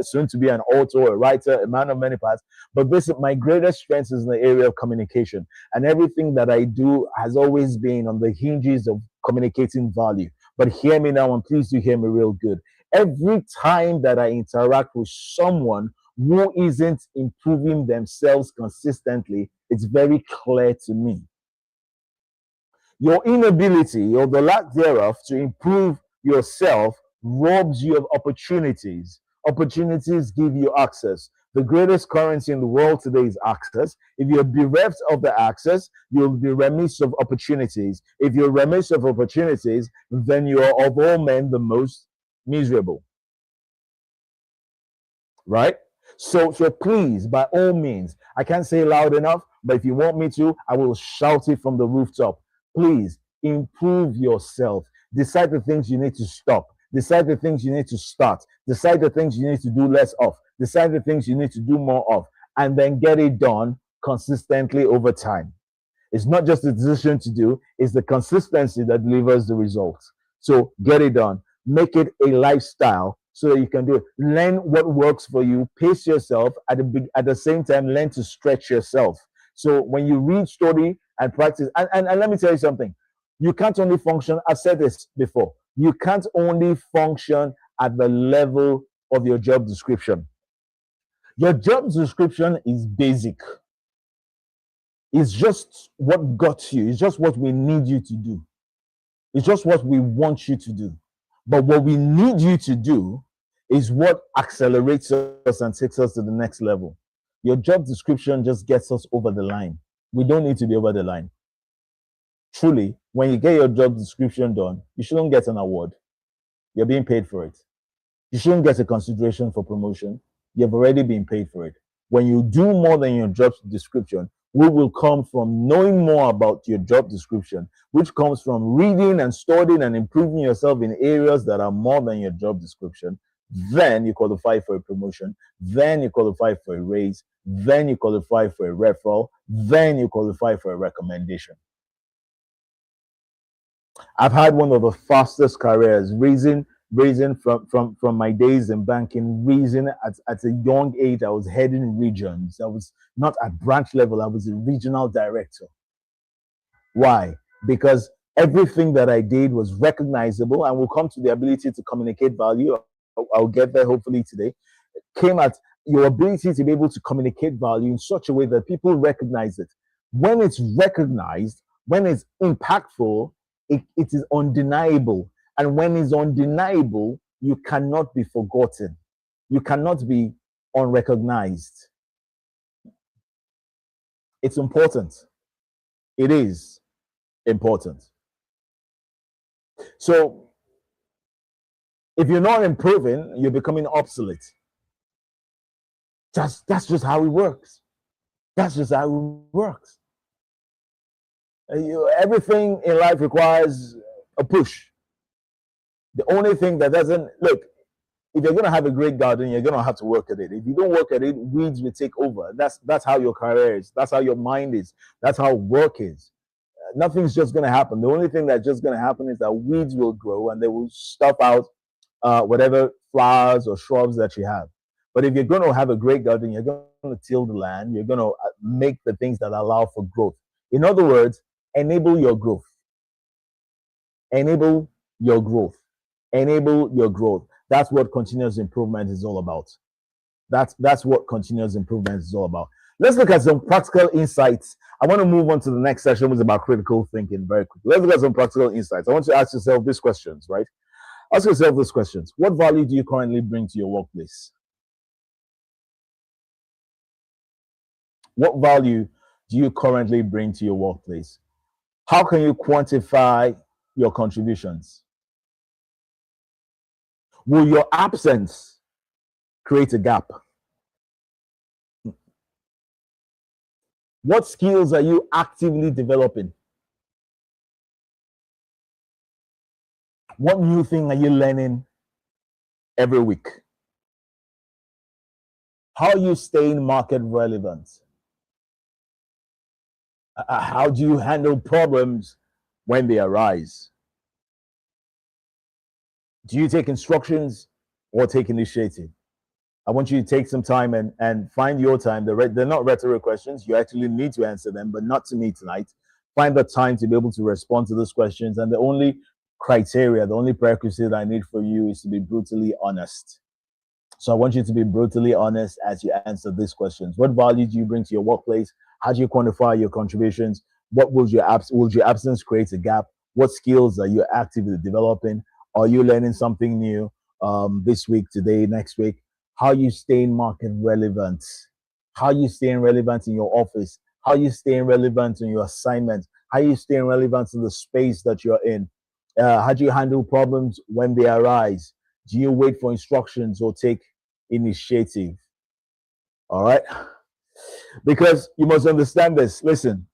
Speaker 2: soon to be an author, a writer, a man of many parts. But my greatest strength is in the area of communication. And everything that I do has always been on the hinges of communicating value. But hear me now, and please do hear me real good. Every time that I interact with someone who isn't improving themselves consistently, it's very clear to me. Your inability or the lack thereof to improve yourself robs you of opportunities. Opportunities give you access. The greatest currency in the world today is access. If you're bereft of the access, you'll be remiss of opportunities. If you're remiss of opportunities, then you are of all men the most miserable. Right? So please, by all means, I can't say loud enough, but if you want me to, I will shout it from the rooftop. Please improve yourself. Decide the things you need to stop. Decide the things you need to start. Decide the things you need to do less of. Decide the things you need to do more of. And then get it done consistently over time. It's not just a decision to do, it's the consistency that delivers the results. So get it done. Make it a lifestyle so that you can do it. Learn what works for you. Pace yourself. At the same time, learn to stretch yourself. So when you read, study, and practice, and let me tell you something. You can't only function, I've said this before, you can't only function at the level of your job description. Your job description is basic. It's just what got you. It's just what we need you to do. It's just what we want you to do. But what we need you to do is what accelerates us and takes us to the next level. Your job description just gets us over the line. We don't need to be over the line. Truly, when you get your job description done, you shouldn't get an award. You're being paid for it. You shouldn't get a consideration for promotion. You've already been paid for it. When you do more than your job description, we will come from knowing more about your job description, which comes from reading and studying and improving yourself in areas that are more than your job description. Then you qualify for a promotion. Then you qualify for a raise. Then you qualify for a referral. Then you qualify for a recommendation. I've had one of the fastest careers, raising from my days in banking, raising at a young age. I was heading regions. I was not at branch level, I was a regional director. Why? Because everything that I did was recognizable, and we'll come to the ability to communicate value. I'll get there hopefully today. Came at your ability to be able to communicate value in such a way that people recognize it. When it's recognized, when it's impactful, it is undeniable. And when it's undeniable, you cannot be forgotten. You cannot be unrecognized. It's important. It is important. So, if you're not improving, you're becoming obsolete. That's just how it works. That's just how it works. Everything in life requires a push. The only thing that doesn't, look, if you're going to have a great garden, you're going to have to work at it. If you don't work at it, weeds will take over. That's how your career is. That's how your mind is. That's how work is. Nothing's just going to happen. The only thing that's just going to happen is that weeds will grow and they will stuff out whatever flowers or shrubs that you have. But if you're going to have a great garden, you're going to till the land. You're going to make the things that allow for growth. In other words, enable your growth. Enable your growth. Enable your growth. That's what continuous improvement is all about. That's what continuous improvement is all about. Let's look at some practical insights. I want to move on to the next session, which is about critical thinking very quickly. Let's look at some practical insights. I want you to ask yourself these questions, right? Ask yourself these questions. What value do you currently bring to your workplace? What value do you currently bring to your workplace? How can you quantify your contributions? Will your absence create a gap? What skills are you actively developing? What new thing are you learning every week? How are you staying market relevant? How do you handle problems when they arise? Do you take instructions or take initiative? I want you to take some time and find your time. They're not rhetoric questions. You actually need to answer them, but not to me tonight. Find the time to be able to respond to those questions. And the only criteria, the only prerequisite I need for you is to be brutally honest. So I want you to be brutally honest as you answer these questions. What value do you bring to your workplace? How do you quantify your contributions? What will your absence create a gap? What skills are you actively developing? Are you learning something new this week, today, next week? How are you staying market relevant? How are you staying relevant in your office? How are you staying relevant in your assignment? How are you staying relevant in the space that you're in? How do you handle problems when they arise? Do you wait for instructions or take initiative? All right? Because you must understand this. Listen,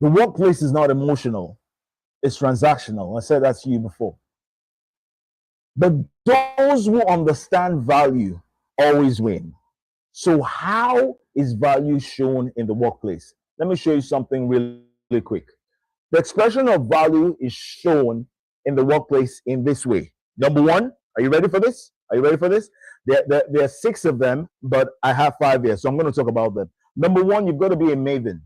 Speaker 2: the workplace is not emotional, it's transactional. I said that to you before. But those who understand value always win. So, how is value shown in the workplace? Let me show you something really quick. The expression of value is shown in the workplace in this way. Number one, are you ready for this? Are you ready for this? There are six of them, but I have five here, so I'm going to talk about them. Number one, you've got to be a maven.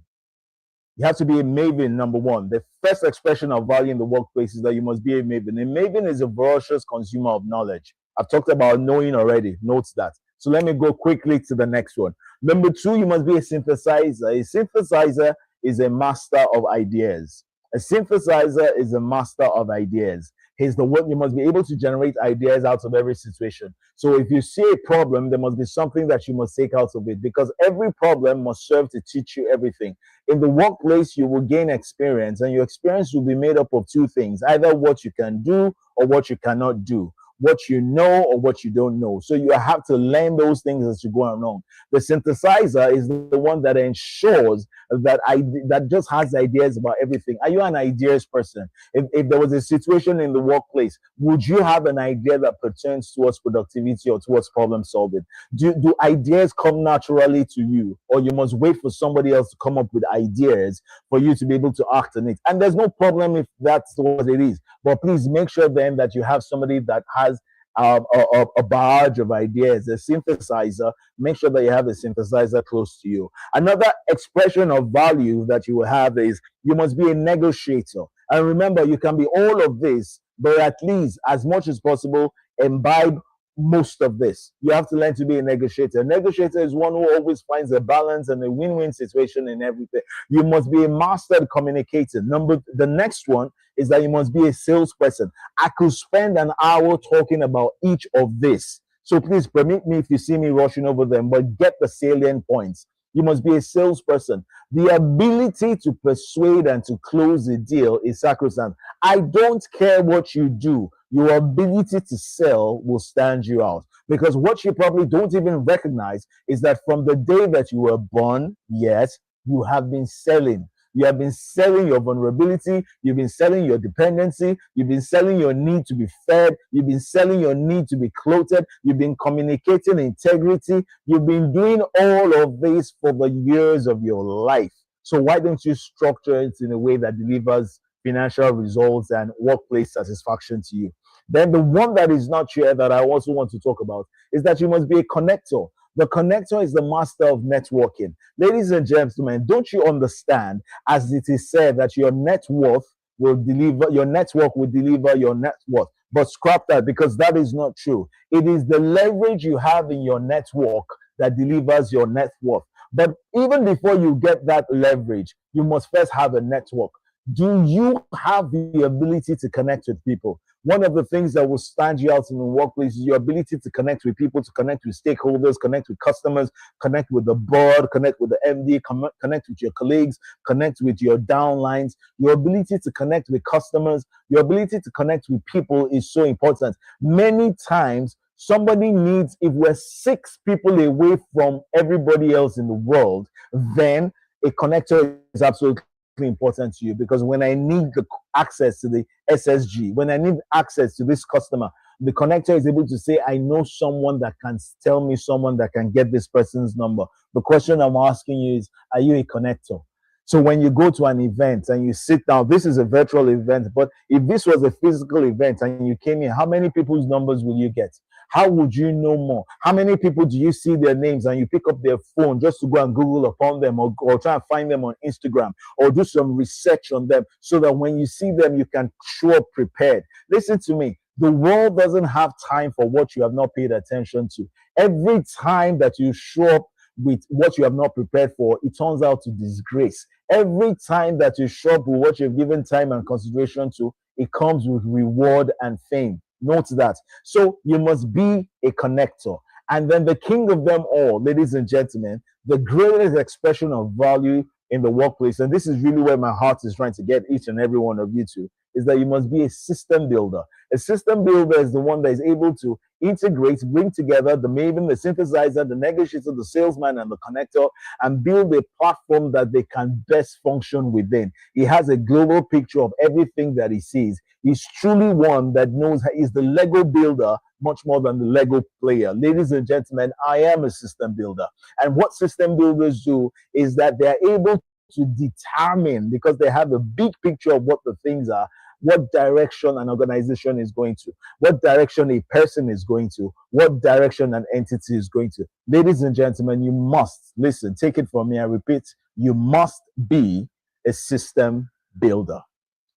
Speaker 2: You have to be a maven, number one. The first expression of value in the workplace is that you must be a maven. A maven is a voracious consumer of knowledge. I've talked about knowing already. Note that. So let me go quickly to the next one. Number two, you must be a synthesizer. A synthesizer is a master of ideas. A synthesizer is a master of ideas. Here's the word: you must be able to generate ideas out of every situation. So if you see a problem, there must be something that you must take out of it, because every problem must serve to teach you everything. In the workplace, you will gain experience, and your experience will be made up of two things: either what you can do or what you cannot do, what you know or what you don't know. So you have to learn those things as you go along. The synthesizer is the one that ensures that just has ideas about everything. Are you an ideas person? If there was a situation in the workplace, would you have an idea that pertains towards productivity or towards problem solving? Do ideas come naturally to you, or you must wait for somebody else to come up with ideas for you to be able to act on it? And there's no problem if that's what it is, but please make sure then that you have somebody that has a barrage of ideas, a synthesizer. Make sure that you have a synthesizer close to you. Another expression of value that you will have is you must be a negotiator. And remember, you can be all of this, but at least as much as possible, imbibe most of this. You have to learn to be a negotiator. A negotiator is one who always finds a balance and a win-win situation in everything. You must be a mastered communicator. The next one is that you must be a salesperson. I could spend an hour talking about each of this. So please permit me if you see me rushing over them, but get the salient points. You must be a salesperson. The ability to persuade and to close a deal is sacrosanct. I don't care what you do. Your ability to sell will stand you out. Because what you probably don't even recognize is that from the day that you were born, yes, you have been selling. You have been selling your vulnerability. You've been selling your dependency. You've been selling your need to be fed. You've been selling your need to be clothed. You've been communicating integrity. You've been doing all of this for the years of your life. So why don't you structure it in a way that delivers financial results and workplace satisfaction to you? Then the one that is not here that I also want to talk about is that you must be a connector. The connector is the master of networking. Ladies and gentlemen, don't you understand, as it is said, that your net worth will deliver, your network will deliver your net worth? But scrap that, because that is not true. It is the leverage you have in your network that delivers your net worth. But even before you get that leverage, you must first have a network. Do you have the ability to connect with people? One of the things that will stand you out in the workplace is your ability to connect with people, to connect with stakeholders, connect with customers, connect with the board, connect with the MD, connect with your colleagues, connect with your downlines. Your ability to connect with customers, your ability to connect with people is so important. Many times, somebody needs, if we're six people away from everybody else in the world, then a connector is absolutely important to you, because when I need the access to the SSG, when I need access to this customer, the connector is able to say, I know someone that can tell me someone that can get this person's number. The question I'm asking you is, are you a connector? So when you go to an event and you sit down, this is a virtual event, but if this was a physical event and you came in, how many people's numbers will you get? How would you know more? How many people do you see their names and you pick up their phone just to go and Google upon them, or try and find them on Instagram, or do some research on them, so that when you see them, you can show up prepared? Listen to me. The world doesn't have time for what you have not paid attention to. Every time that you show up with what you have not prepared for, it turns out to disgrace. Every time that you show up with what you've given time and consideration to, it comes with reward and fame. Note that. So you must be a connector. And then the king of them all, ladies and gentlemen, the greatest expression of value in the workplace, and this is really where my heart is trying to get each and every one of you to, is that you must be a system builder. A system builder is the one that is able to integrate, bring together the maven, the synthesizer, the negotiator, the salesman, and the connector, and build a platform that they can best function within. He has a global picture of everything that he sees. He's truly one that knows he's the Lego builder much more than the Lego player. Ladies and gentlemen, I am a system builder. And what system builders do is that they're able to determine, because they have a big picture of what the things are, what direction an organization is going to, what direction a person is going to, what direction an entity is going to. Ladies and gentlemen, you must, listen, take it from me, I repeat, you must be a system builder.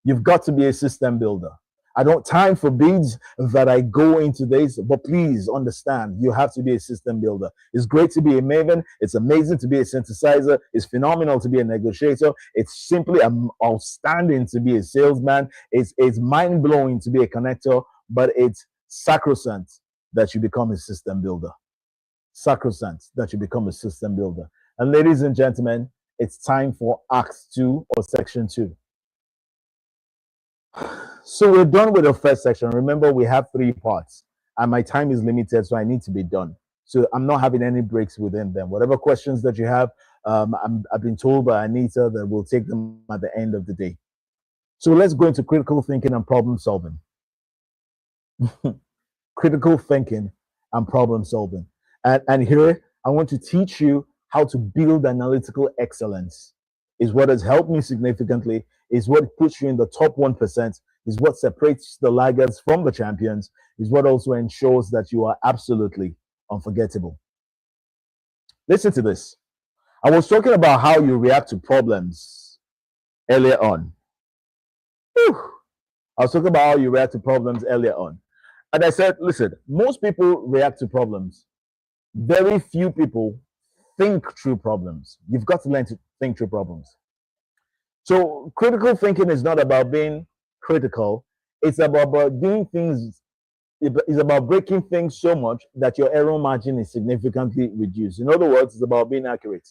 Speaker 2: You've got to be a system builder. I don't time for beads that I go into this, but please understand, you have to be a system builder. It's great to be a maven. It's amazing to be a synthesizer. It's phenomenal to be a negotiator. It's simply outstanding to be a salesman. It's mind-blowing to be a connector, but it's sacrosanct that you become a system builder. Sacrosanct that you become a system builder. And ladies and gentlemen, it's time for Act 2 or Section 2. So we're done with the first section. Remember, we have 3 parts, and my time is limited, so I need to be done. So I'm not having any breaks within them. Whatever questions that you have, I've been told by Anita that we'll take them at the end of the day. So let's go into critical thinking and problem solving. Critical thinking and problem solving. And here, I want to teach you how to build analytical excellence. Is what has helped me significantly, is what puts you in the top 1%, is what separates the laggards from the champions, is what also ensures that you are absolutely unforgettable. Listen to this. I was talking about how you react to problems earlier on. Whew. I was talking about how you react to problems earlier on. And I said, listen, most people react to problems. Very few people think through problems. You've got to learn to think through problems. So critical thinking is not about being critical. It's about doing things. It's about breaking things so much that your error margin is significantly reduced. In other words, it's about being accurate.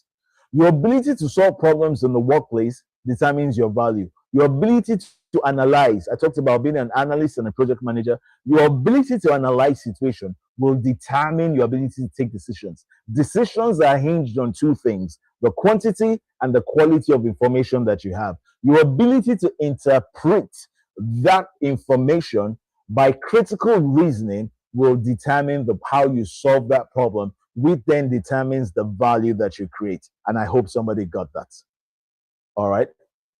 Speaker 2: Your ability to solve problems in the workplace determines your value. Your ability to analyze, I talked about being an analyst and a project manager. Your ability to analyze situation will determine your ability to take decisions. Decisions are hinged on 2 things: the quantity and the quality of information that you have. Your ability to interpret that information by critical reasoning will determine how you solve that problem, which then determines the value that you create. And I hope somebody got that. All right.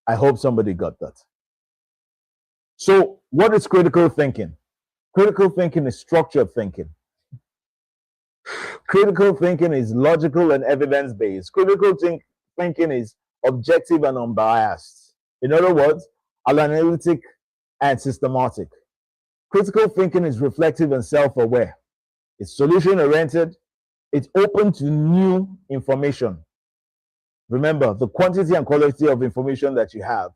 Speaker 2: I hope somebody got that. So what is critical thinking? Critical thinking is structured thinking. Critical thinking is logical and evidence-based. Critical thinking is objective and unbiased. In other words, analytic and systematic. Critical thinking is reflective and self-aware. It's solution-oriented. It's open to new information. Remember, the quantity and quality of information that you have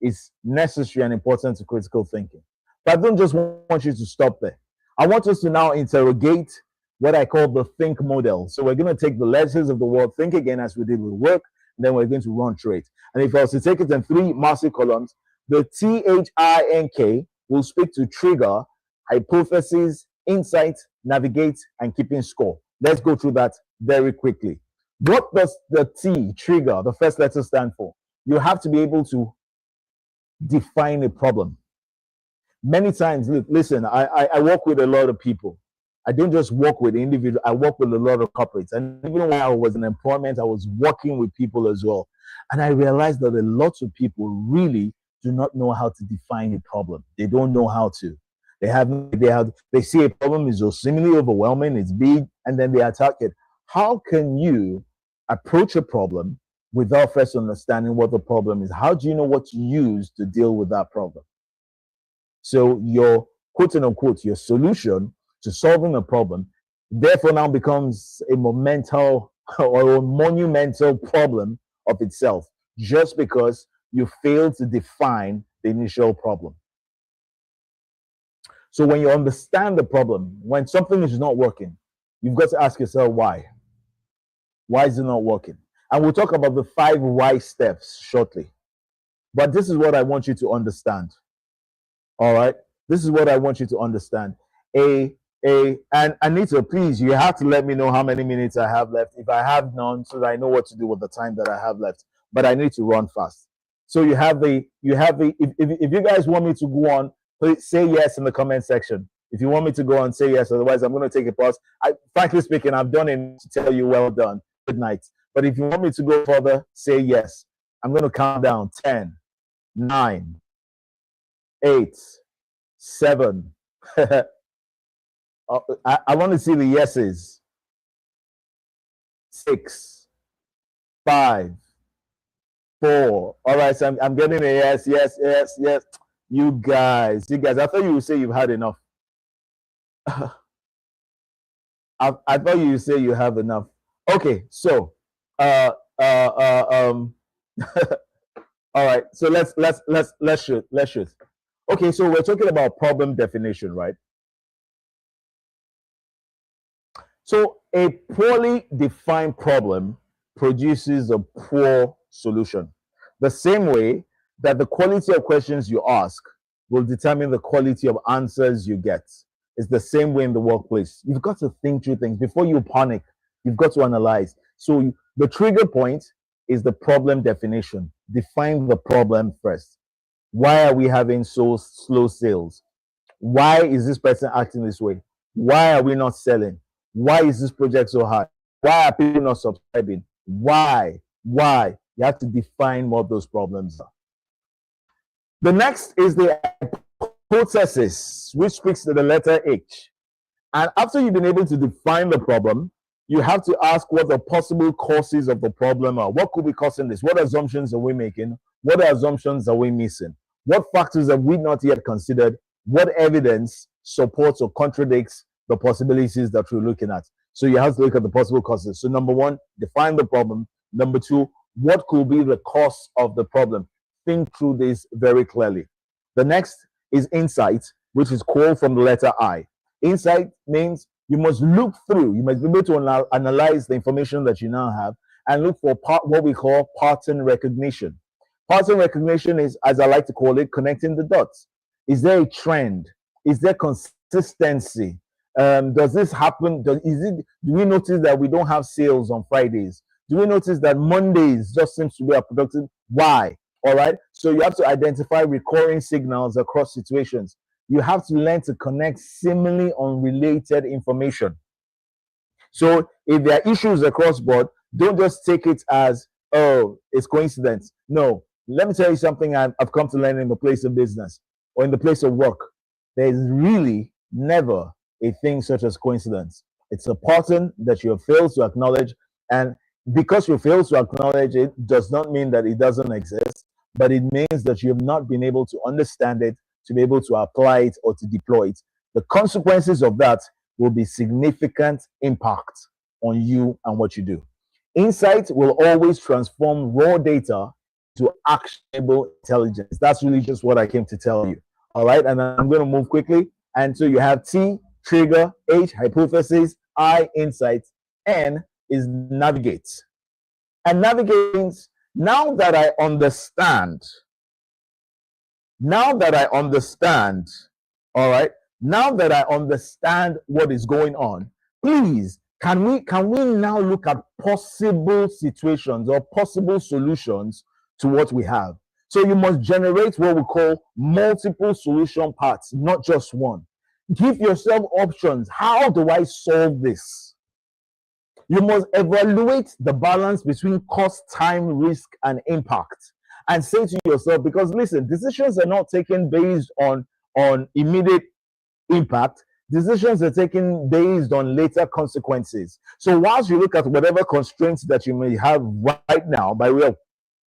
Speaker 2: is necessary and important to critical thinking. But I don't just want you to stop there. I want us to now interrogate what I call the think model. So we're going to take the letters of the word think again as we did with work, and then we're going to run through it. And if I was to take it in 3 massive columns, the THINK will speak to trigger, hypothesis, insight, navigate, and keeping score. Let's go through that very quickly. What does the T, trigger, the first letter, stand for? You have to be able to define a problem. Many times, look, listen, I work with a lot of people. I don't just work with individuals, I work with a lot of corporates. And even when I was in employment, I was working with people as well. And I realized that a lot of people really do not know how to define a problem. They don't know how to. They see a problem is so seemingly overwhelming, it's big, and then they attack it. How can you approach a problem without first understanding what the problem is? How do you know what to use to deal with that problem? So your quote unquote, your solution to solving a problem, therefore now becomes a monumental problem of itself, just because you failed to define the initial problem. So when you understand the problem, when something is not working, you've got to ask yourself why. Why is it not working? And we'll talk about the 5 why steps shortly. But this is what I want you to understand. All right. This is what I want you to understand. And Anita, please, you have to let me know how many minutes I have left. If I have none, so that I know what to do with the time that I have left. But I need to run fast. So if you guys want me to go on, please say yes in the comment section. If you want me to go on, say yes. Otherwise, I'm going to take a pause. Frankly speaking, I've done enough to tell you well done. Good night. But if you want me to go further, say yes. I'm going to count down 10, 9, 8, 7. I want to see the yeses. 6, 5, 4. All right, so I'm getting a yes, yes, yes, yes. You guys, I thought you would say you've had enough. I thought you would say you have enough. Okay, so all right, so let's shoot. Okay, so we're talking about problem definition, right? So a poorly defined problem produces a poor solution. The same way that the quality of questions you ask will determine the quality of answers you get. It's the same way in the workplace. You've got to think through things before you panic. You've got to analyze. So the trigger point is the problem definition. Define the problem first. Why are we having so slow sales? Why is this person acting this way? Why are we not selling? Why is this project so hard? Why are people not subscribing? Why? You have to define what those problems are. The next is the hypothesis, which speaks to the letter H. And after you've been able to define the problem, you have to ask what the possible causes of the problem are. What could be causing this? What assumptions are we making? What assumptions are we missing? What factors have we not yet considered? What evidence supports or contradicts the possibilities that we're looking at? So you have to look at the possible causes. So number one, define the problem. Number two, what could be the cause of the problem? Think through this very clearly. The next is insight, which is called from the letter I. Insight means you must look through, you must be able to analyze the information that you now have and look for what we call pattern recognition. Pattern recognition is, as I like to call it, connecting the dots. Is there a trend? Is there consistency? Does this happen? Do we notice that we don't have sales on Fridays? Do we notice that Mondays just seems to be a productive? Why? All right. So you have to identify recurring signals across situations. You have to learn to connect seemingly unrelated information. So if there are issues across board, don't just take it as, oh, it's coincidence. No. Let me tell you something I've come to learn in the place of business or in the place of work. There is really never a thing such as coincidence. It's a pattern that you have failed to acknowledge. And because you fail to acknowledge it does not mean that it doesn't exist, but it means that you have not been able to understand it, to be able to apply it or to deploy it. The consequences of that will be significant impact on you and what you do. Insight will always transform raw data to actionable intelligence. That's really just what I came to tell you. All right. And I'm going to move quickly. And so you have T, trigger, H, hypothesis, I, insight, N is navigate. And navigate means now that I understand, all right, now that I understand what is going on, please, can we now look at possible situations or possible solutions to what we have? So you must generate what we call multiple solution paths, not just one. Give yourself options. How do I solve this? You must evaluate the balance between cost, time, risk, and impact. And say to yourself, because listen, decisions are not taken based on immediate impact. Decisions are taken based on later consequences. So whilst you look at whatever constraints that you may have right now by way of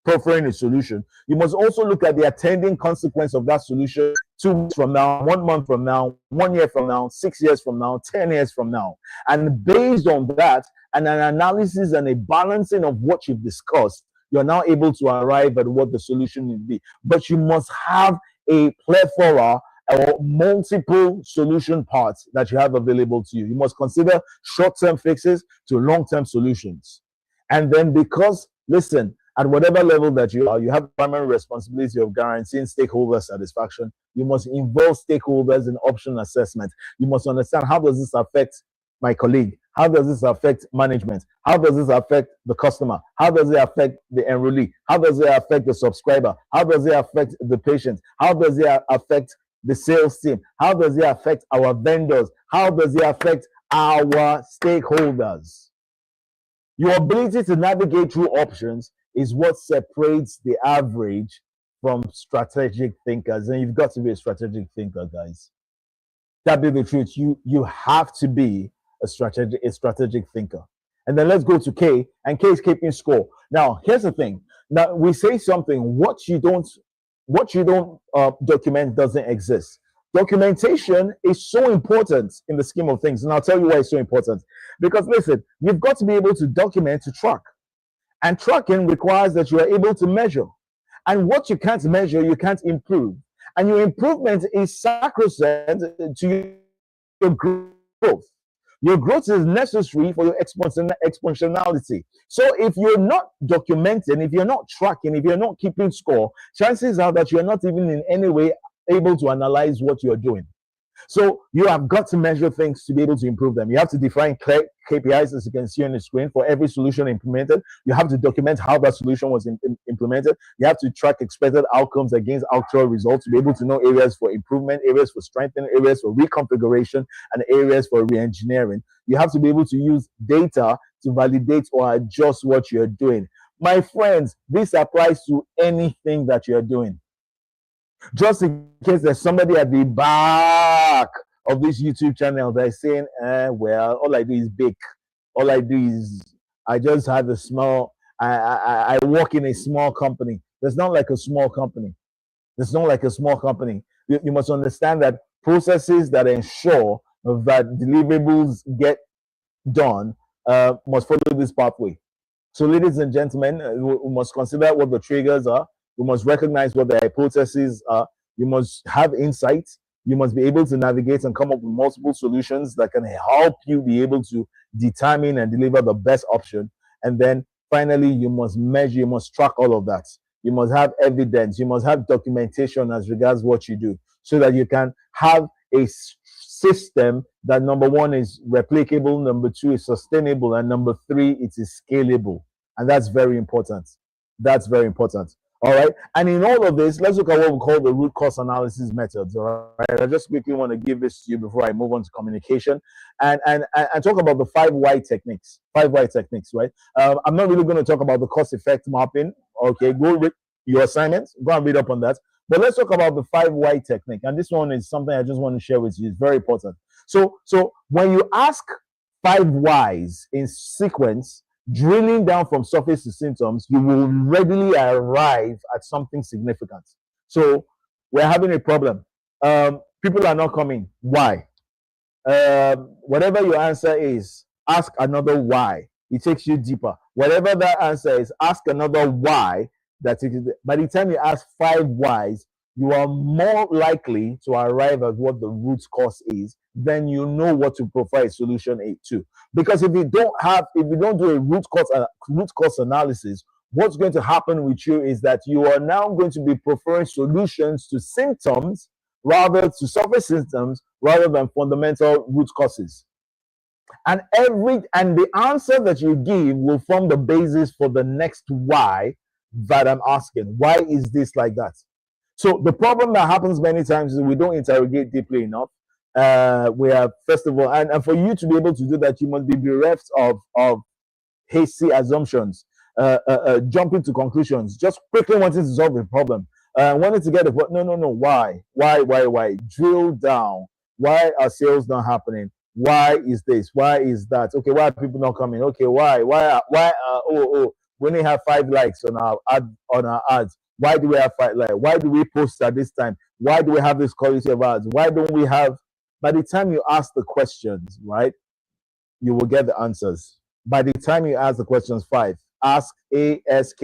Speaker 2: preferring a solution, you must also look at the attending consequence of that solution 2 weeks from now, 1 month from now, 1 year from now, 6 years from now, 10 years from now. And based on that, and an analysis and a balancing of what you've discussed, you're now able to arrive at what the solution would be. But you must have a plethora or multiple solution parts that you have available to you. You must consider short-term fixes to long-term solutions. And then because, listen, At whatever level that you are, you have the primary responsibility of guaranteeing stakeholder satisfaction. You must involve stakeholders in option assessment. You must understand, how does this affect my colleague? How does this affect management? How does this affect the customer? How does it affect the enrollee? How does it affect the subscriber? How does it affect the patient? How does it affect the sales team? How does it affect our vendors? How does it affect our stakeholders? Your ability to navigate through options is what separates the average from strategic thinkers. And you've got to be a strategic thinker, guys. That be the truth. You have to be a strategic thinker. And then let's go to K, and K is keeping score. Now, here's the thing. Now we say something. What you don't document doesn't exist. Documentation is so important in the scheme of things, and I'll tell you why it's so important. Because listen, you've got to be able to document to track, and tracking requires that you are able to measure. And what you can't measure, you can't improve. And your improvement is sacrosanct to your growth. Your growth is necessary for your exponentiality. So if you're not documenting, if you're not tracking, if you're not keeping score, chances are that you're not even in any way able to analyze what you're doing. So you have got to measure things to be able to improve them. You have to define clear KPIs, as you can see on the screen, for every solution implemented. You have to document how that solution was implemented. You have to track expected outcomes against actual results to be able to know areas for improvement, areas for strengthening, areas for reconfiguration, and areas for re-engineering. You have to be able to use data to validate or adjust what you're doing. My friends, this applies to anything that you're doing. Just in case there's somebody at the back of this YouTube channel that's saying, well, all I do is bake. All I do is, I just have a small, I work in a small company. There's not like a small company. There's not like a small company. You must understand that processes that ensure that deliverables get done must follow this pathway. So, ladies and gentlemen, we must consider what the triggers are. We must recognize what the hypotheses are. You must have insights. You must be able to navigate and come up with multiple solutions that can help you be able to determine and deliver the best option. And then finally, you must measure, you must track all of that. You must have evidence. You must have documentation as regards what you do, so that you can have a system that, number one, is replicable, number two, is sustainable, and number three, it is scalable. And that's very important. That's very important. All right. And in all of this, let's look at what we call the root cause analysis methods. All right. I just quickly want to give this to you before I move on to communication, and talk about the 5 why techniques. 5 why techniques, right? I'm not really going to talk about the cost effect mapping. Okay. Go read your assignments. Go and read up on that. But let's talk about the 5 why technique. And this one is something I just want to share with you. It's very important. So when you ask 5 whys in sequence, drilling down from surface to symptoms, you will readily arrive at something significant. So we're having a problem. People are not coming. Why? Whatever your answer is, ask another why. It takes you deeper. Whatever that answer is, ask another why. By the time you ask 5 whys, you are more likely to arrive at what the root cause is. Then you know what to provide solution A to. Because if you don't do a root cause analysis, what's going to happen with you is that you are now going to be preferring solutions to symptoms, rather to surface symptoms, rather than fundamental root causes. And the answer that you give will form the basis for the next why that I'm asking. Why is this like that? So the problem that happens many times is we don't interrogate deeply enough. We have, first of all, and for you to be able to do that, you must be bereft of hasty assumptions, jumping to conclusions, just quickly wanting to solve a problem, wanting to get no. Why? Drill down. Why are sales not happening? Why is this? Why is that? Okay, why are people not coming? Okay, why? We only have 5 likes on our ads. Why do we have 5 likes? Why do we post at this time? Why do we have this quality of ads? Why don't we have? By the time you ask the questions, right, you will get the answers. By the time you ask the questions 5, ask, ask,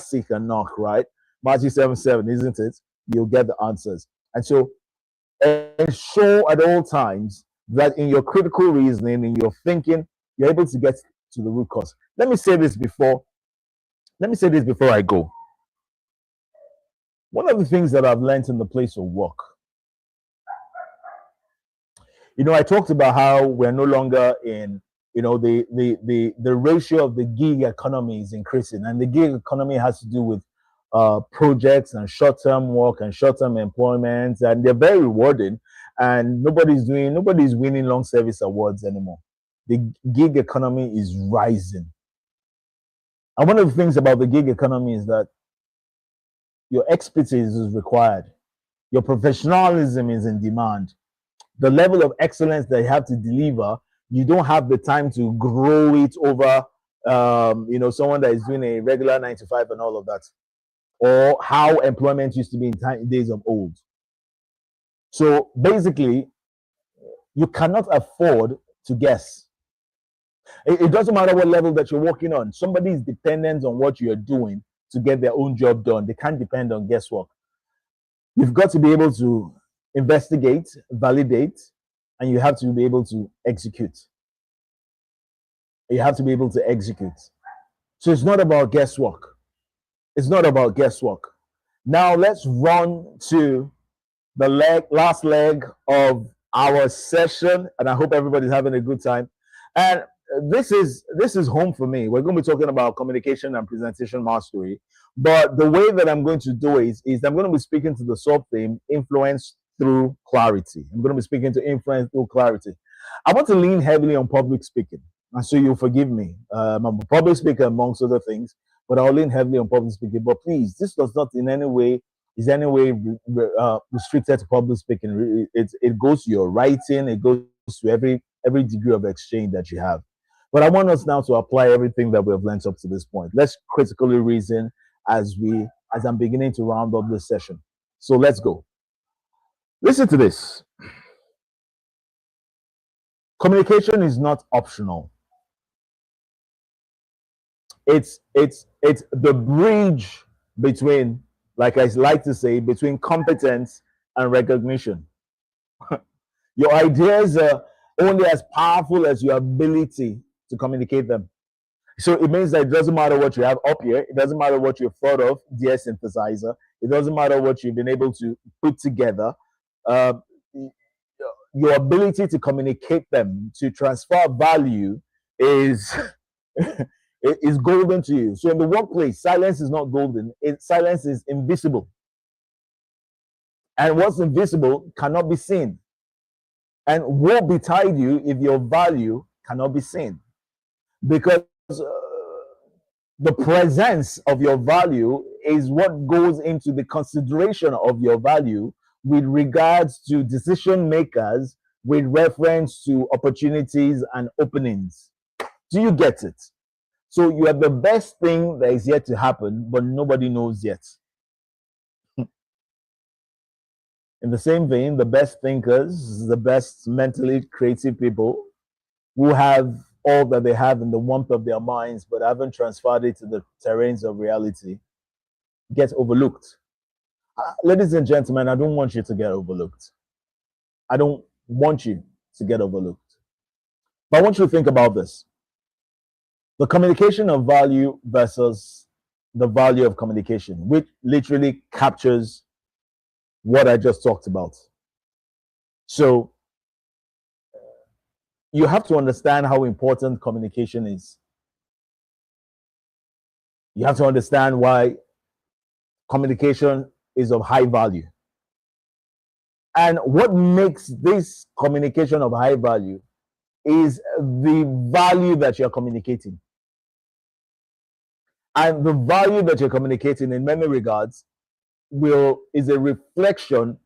Speaker 2: seek, and knock, right? Matthew 7:7, isn't it? You'll get the answers. And so ensure at all times that in your critical reasoning, in your thinking, you're able to get to the root cause. Let me say this before let me say this before I go. One of the things that I've learned in the place of work, I talked about how we're no longer in, the ratio of the gig economy is increasing, and the gig economy has to do with projects and short-term work and short-term employment, and they're very rewarding. And nobody's winning long service awards anymore. The gig economy is rising, and one of the things about the gig economy is that your expertise is required, your professionalism is in demand. The level of excellence that you have to deliver, you don't have the time to grow it over, someone that is doing a regular 9 to 5 and all of that, or how employment used to be in days of old. So basically, you cannot afford to guess. It doesn't matter what level that you're working on. Somebody is dependent on what you're doing to get their own job done. They can't depend on guesswork. You've got to be able to investigate, validate, and you have to be able to execute. You have to be able to execute. So it's not about guesswork. It's not about guesswork. Now let's run to the last leg of our session, and I hope everybody's having a good time. And this is home for me. We're going to be talking about communication and presentation mastery, but the way that I'm going to do it is I'm going to be speaking to the sub-theme, influence through clarity. I'm going to be speaking to influence through clarity. I want to lean heavily on public speaking, and so you'll forgive me. I'm a public speaker amongst other things, but I'll lean heavily on public speaking. But please, this does not in any way restricted to public speaking. It goes to your writing. It goes to every degree of exchange that you have. But I want us now to apply everything that we have learned up to this point. Let's critically reason as I'm beginning to round up this session. So let's go. Listen to this. Communication is not optional. It's the bridge between, like I like to say, between competence and recognition. Your ideas are only as powerful as your ability to communicate them. So it means that it doesn't matter what you have up here. It doesn't matter what you've thought of, dear synthesizer. It doesn't matter what you've been able to put together. Your ability to communicate them, to transfer value is is golden to you. So in the workplace, silence is not golden. Silence is invisible. And what's invisible cannot be seen. And woe betide you if your value cannot be seen. Because the presence of your value is what goes into the consideration of your value with regards to decision makers with reference to opportunities and openings. Do you get it? So you are the best thing that is yet to happen, but nobody knows yet. In the same vein, the best thinkers, the best mentally creative people who have all that they have in the warmth of their minds, but haven't transferred it to the terrains of reality, get overlooked. Ladies and gentlemen, I don't want you to get overlooked. I don't want you to get overlooked. But I want you to think about this. The communication of value versus the value of communication, which literally captures what I just talked about. So you have to understand how important communication is. You have to understand why communication is of high value. And what makes this communication of high value is the value that you're communicating. And the value that you're communicating in many regards is a reflection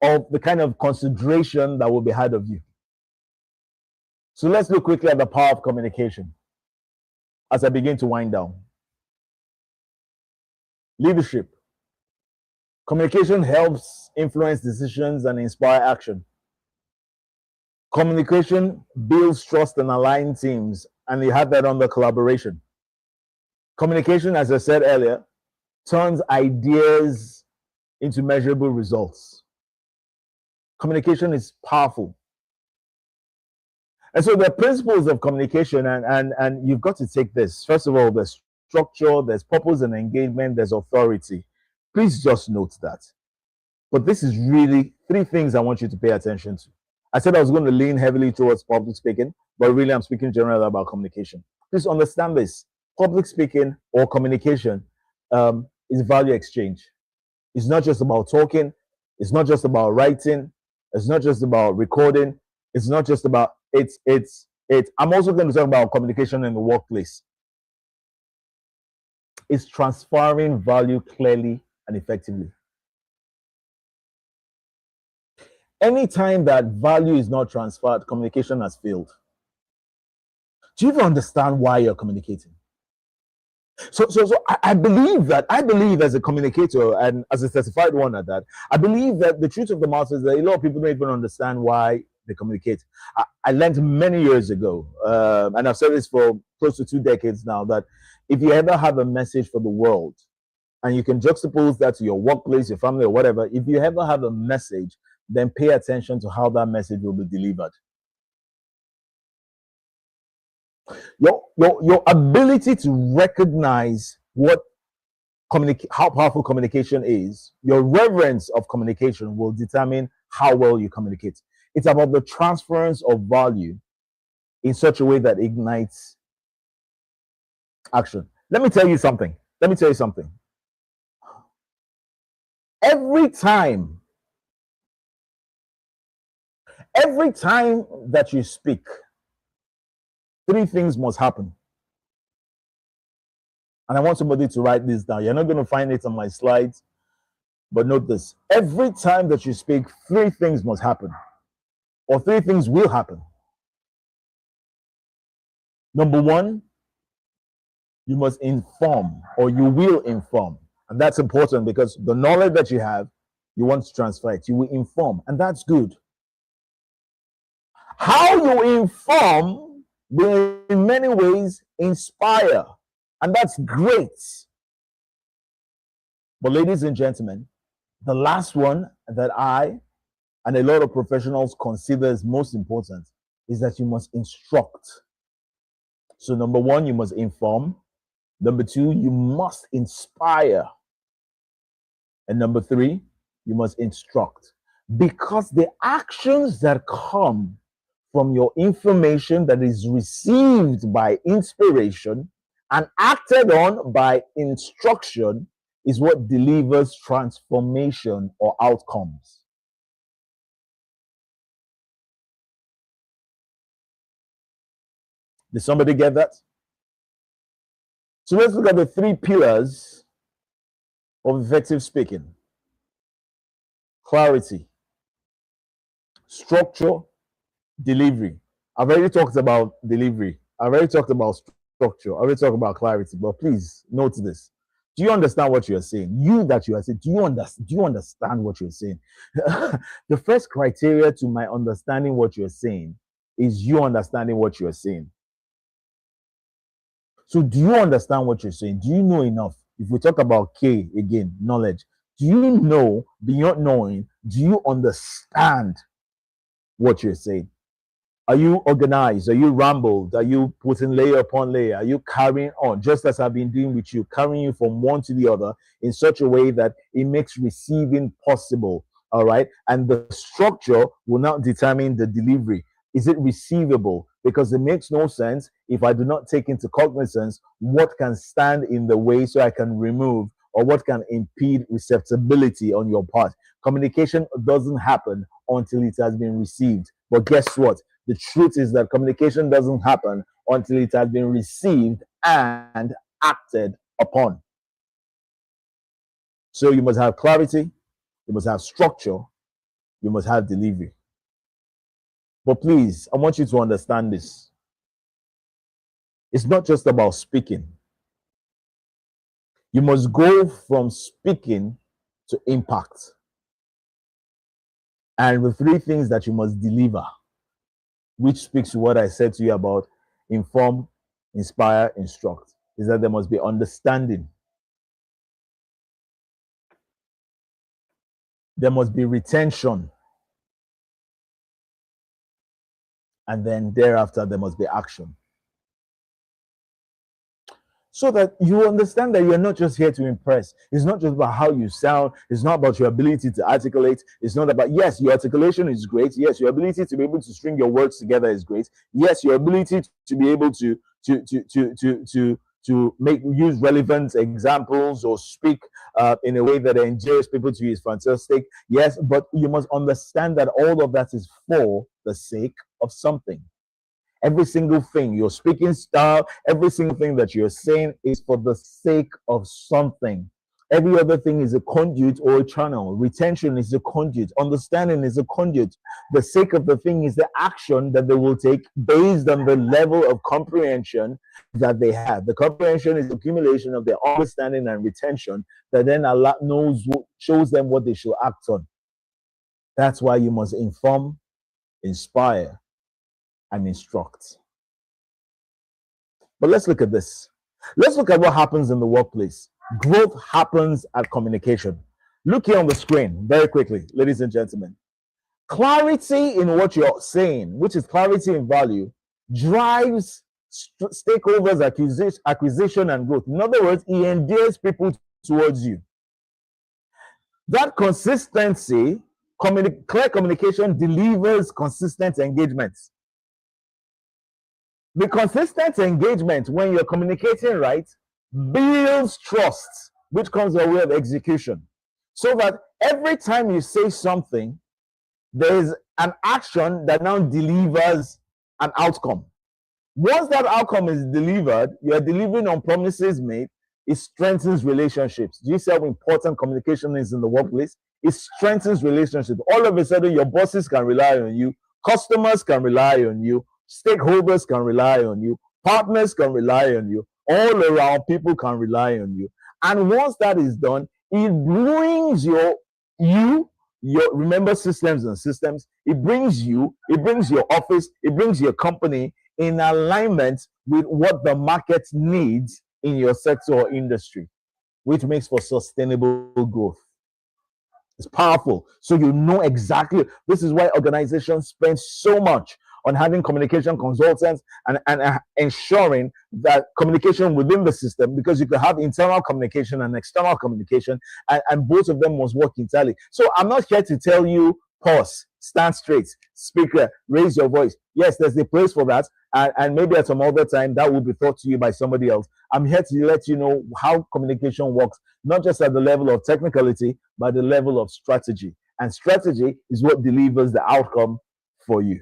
Speaker 2: of the kind of consideration that will be had of you. So let's look quickly at the power of communication as I begin to wind down. Leadership. Communication helps influence decisions and inspire action. Communication builds trust and aligns teams, and you have that under collaboration. Communication, as I said earlier, turns ideas into measurable results. Communication is powerful. And so the principles of communication, and you've got to take this. First of all, the structure, there's purpose and engagement, there's authority. Please just note that. But this is really 3 things I want you to pay attention to. I said I was going to lean heavily towards public speaking, but really I'm speaking generally about communication. Please understand this. Public speaking or communication is value exchange. It's not just about talking. It's not just about writing. It's not just about recording. It's not just about it's. I'm also going to talk about communication in the workplace. It's transferring value clearly and effectively. Anytime that value is not transferred, communication has failed. Do you even understand why you're communicating? So I believe as a communicator and as a certified one at that, I believe that the truth of the matter is that a lot of people don't even understand why they communicate. I learned many years ago, and I've said this for close to 2 decades now, that if you ever have a message for the world, and you can juxtapose that to your workplace, your family, or whatever, if you ever have a message, then pay attention to how that message will be delivered. Your ability to recognize how powerful communication is, your reverence of communication will determine how well you communicate. It's about the transference of value in such a way that ignites action. Let me tell you something. Every time that you speak, 3 things must happen. And I want somebody to write this down. You're not going to find it on my slides, but note this. Every time that you speak, 3 things must happen, or 3 things will happen. Number 1, you must inform, or you will inform. And that's important because the knowledge that you have, you want to transfer it. You will inform, and that's good. How you inform will in many ways inspire, and that's great. But ladies and gentlemen, the last one that I and a lot of professionals consider as most important is that you must instruct. So number 1, you must inform. Number 2, you must inspire. And number 3, you must instruct. Because the actions that come from your information that is received by inspiration and acted on by instruction is what delivers transformation or outcomes. Did somebody get that? So let's look at the 3 pillars of effective speaking: clarity, structure, delivery. I've already talked about delivery. I've already talked about structure. I've already talked about clarity. But please note this. Do you understand what you're saying? Do you understand what you're saying? The first criteria to my understanding what you're saying is you understanding what you're saying. So do you understand what you're saying? Do you know enough? If we talk about K again, knowledge, do you know beyond knowing? Do you understand what you're saying? Are you organized? Are you rambled? Are you putting layer upon layer? Are you carrying on, just as I've been doing with you, carrying you from one to the other in such a way that it makes receiving possible? All right. And the structure will now determine the delivery. Is it receivable? Because it makes no sense if I do not take into cognizance what can stand in the way so I can remove, or what can impede receptibility on your part. Communication doesn't happen until it has been received. But guess what? The truth is that communication doesn't happen until it has been received and acted upon. So you must have clarity, you must have structure, you must have delivery. But please, I want you to understand this. It's not just about speaking. You must go from speaking to impact. And the 3 things that you must deliver, which speaks to what I said to you about inform, inspire, instruct, is that there must be understanding. There must be retention. And then thereafter, there must be action. so that you understand that you're not just here to impress. It's not just about how you sound. It's not about your ability to articulate. It's not about, yes, your articulation is great. Yes, your ability to be able to string your words together is great. Yes, your ability to be able to make use relevant examples or speak in a way that endears people to you is fantastic. Yes, but you must understand that all of that is for the sake of something. Every single thing, your speaking style, every single thing that you're saying is for the sake of something. Every other thing is a conduit or a channel. Retention is a conduit. Understanding is a conduit. The sake of the thing is the action that they will take based on the level of comprehension that they have. The comprehension is the accumulation of their understanding and retention that then shows them what they should act on. That's why you must inform, inspire, and instruct. But let's look at this. Let's look at what happens in the workplace. Growth happens at communication. Look here on the screen very quickly, ladies and gentlemen. Clarity in what you're saying, which is clarity in value, drives stakeholders' acquisition and growth. In other words, it endears people towards you. That consistency, clear communication delivers consistent engagement. The consistent engagement, when you're communicating right, builds trust, which comes by way of execution. So that every time you say something, there is an action that now delivers an outcome. Once that outcome is delivered, you are delivering on promises made. It strengthens relationships. Do you see how important communication is in the workplace? It strengthens relationships. All of a sudden, your bosses can rely on you, customers can rely on you, stakeholders can rely on you, partners can rely on you, all around people can rely on you. And once that is done, it brings your remember systems and systems, it brings your office, it brings your company in alignment with what the market needs in your sector or industry, which makes for sustainable growth. It's powerful. So you know exactly. This is why organizations spend so much on having communication consultants and ensuring that communication within the system, because you can have internal communication and external communication, and both of them must work entirely. So I'm not here to tell you, pause, stand straight, speaker, raise your voice. Yes, there's a place for that. And maybe at some other time that will be taught to you by somebody else. I'm here to let you know how communication works, not just at the level of technicality, but the level of strategy. And strategy is what delivers the outcome for you.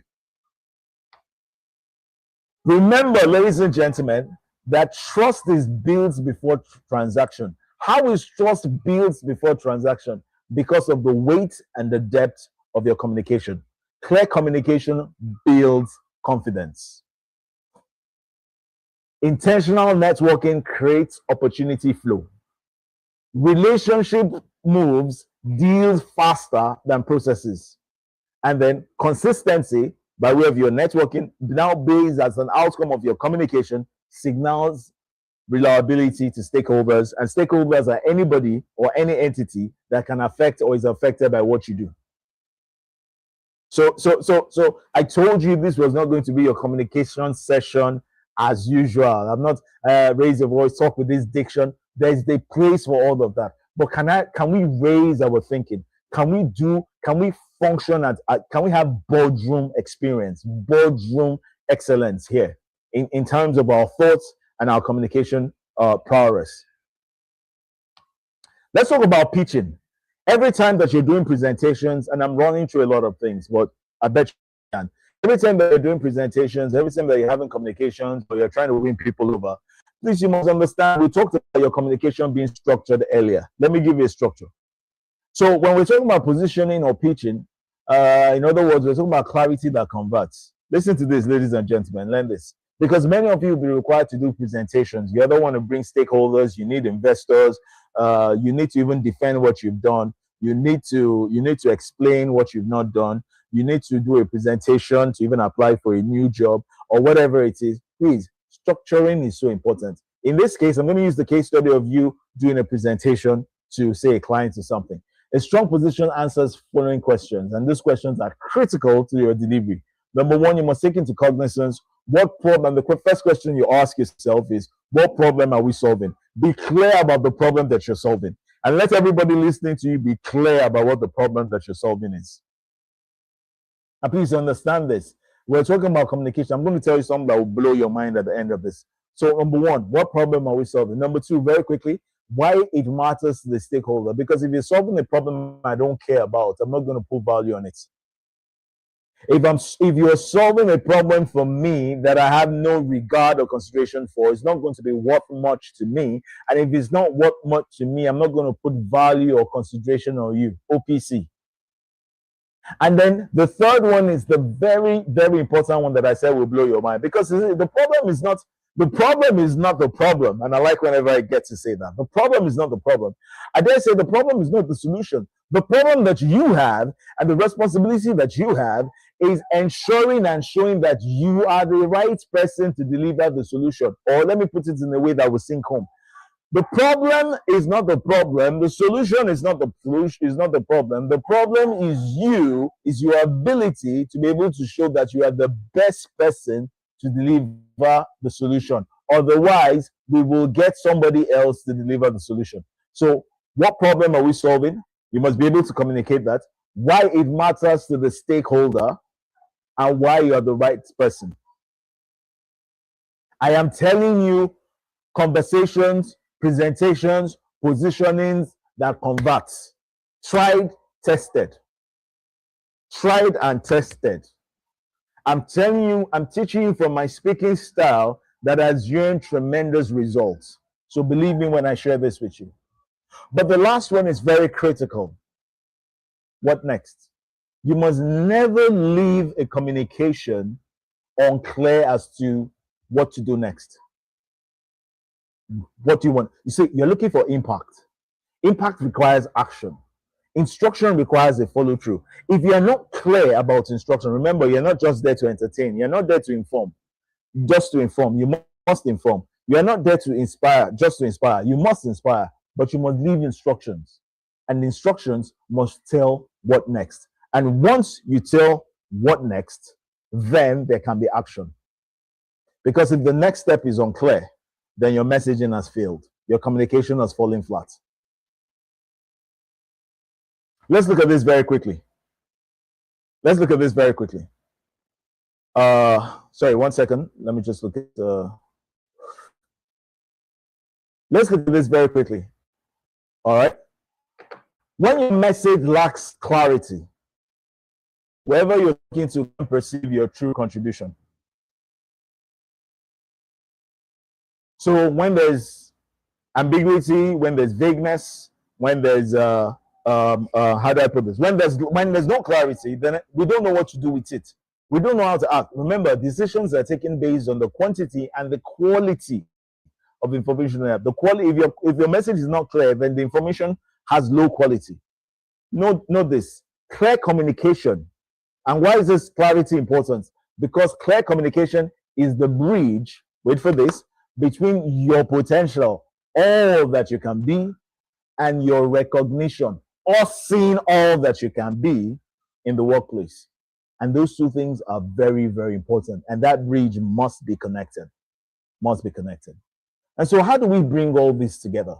Speaker 2: Remember, ladies and gentlemen, that trust is built before transaction. How is trust built before transaction? Because of the weight and the depth of your communication. Clear communication builds confidence. Intentional networking creates opportunity flow. Relationship moves deals faster than processes. And then consistency, by way of your networking, now based as an outcome of your communication, signals reliability to stakeholders. And stakeholders are anybody or any entity that can affect or is affected by what you do. So I told you this was not going to be your communication session as usual. I'm not raise your voice, talk with this diction. There's the place for all of that. But can we raise our thinking? Can we function can we have boardroom experience, boardroom excellence here in terms of our thoughts and our communication prowess? Let's talk about pitching. Every time that you're doing presentations, and I'm running through a lot of things, but I bet you can. Every time that you're doing presentations, every time that you're having communications, or you're trying to win people over, please, you must understand, we talked about your communication being structured earlier. Let me give you a structure. So when we're talking about positioning or pitching, in other words, we're talking about clarity that converts. Listen to this, ladies and gentlemen, learn this. Because many of you will be required to do presentations. You either want to bring stakeholders, you need investors, you need to even defend what you've done. You need to explain what you've not done. You need to do a presentation to even apply for a new job or whatever it is. Please, structuring is so important. In this case, I'm going to use the case study of you doing a presentation to, say, a client or something. A strong position answers following questions, and these questions are critical to your delivery. Number one, you must take into cognizance what problem, and the first question you ask yourself is, What problem are we solving? Be clear about the problem that you're solving. And let everybody listening to you be clear about what the problem that you're solving is. And please understand this. We're talking about communication. I'm going to tell you something that will blow your mind at the end of this. So, number one, what problem are we solving? Number two, very quickly, why it matters to the stakeholder. Because if you're solving a problem I don't care about, I'm not going to put value on it. If you're solving a problem for me that I have no regard or consideration for, it's not going to be worth much to me. And if it's not worth much to me, I'm not going to put value or consideration on you. OPC. And then the third one is the very, very important one that I said will blow your mind, because the problem is not the problem. And I like whenever I get to say that. The problem is not the problem. I dare say the problem is not the solution. The problem that you have and the responsibility that you have is ensuring and showing that you are the right person to deliver the solution. Or let me put it in a way that will sink home. The problem is not the problem. The solution is not the problem. The problem is your ability to be able to show that you are the best person to deliver the solution. Otherwise, we will get somebody else to deliver the solution. So, what problem are we solving? You must be able to communicate that, why it matters to the stakeholder, and why you are the right person. I am telling you, conversations, presentations, positionings that convert. Tried, tested. Tried and tested. I'm telling you, I'm teaching you from my speaking style that has earned tremendous results. So believe me when I share this with you. But the last one is very critical. What next? You must never leave a communication unclear as to what to do next. What do you want? You see, you're looking for impact. Impact requires action. Instruction requires a follow through. If you're not clear about instruction, remember, you're not just there to entertain. You're not there to inform, just to inform. You must inform. You're not there to inspire, just to inspire. You must inspire, but you must leave instructions. And instructions must tell what next. And once you tell what next, then there can be action. Because if the next step is unclear, then your messaging has failed. Your communication has fallen flat. Let's look at this very quickly. Sorry, 1 second. Let me just look at let's look at this very quickly. All right. When your message lacks clarity, wherever you're looking to perceive your true contribution. So when there's ambiguity, when there's vagueness, when there's how do I put this? When there's no clarity, then we don't know what to do with it. We don't know how to act. Remember, decisions are taken based on the quantity and the quality of information you have. The quality, if your message is not clear, then the information has low quality. Note this: clear communication. And why is this clarity important? Because clear communication is the bridge, wait for this, between your potential, all that you can be, and your recognition, or seeing all that you can be in the workplace. And those two things are very, very important. And that bridge must be connected. And so how do we bring all this together?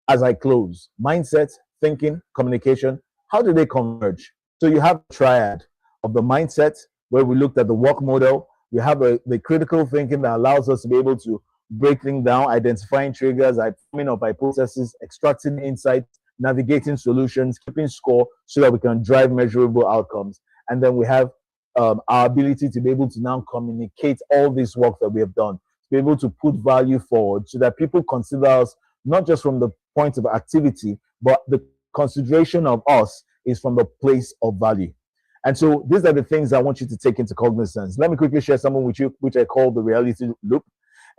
Speaker 2: As I close, mindset, thinking, communication, how do they converge? So you have a triad of the mindset, where we looked at the work model. We have the critical thinking that allows us to be able to break things down, identifying triggers, forming of hypotheses, extracting insights, navigating solutions, keeping score so that we can drive measurable outcomes. And then we have our ability to be able to now communicate all this work that we have done, to be able to put value forward so that people consider us not just from the point of activity, but the consideration of us is from the place of value. And so these are the things I want you to take into cognizance. Let me quickly share something with you, which I call the reality loop.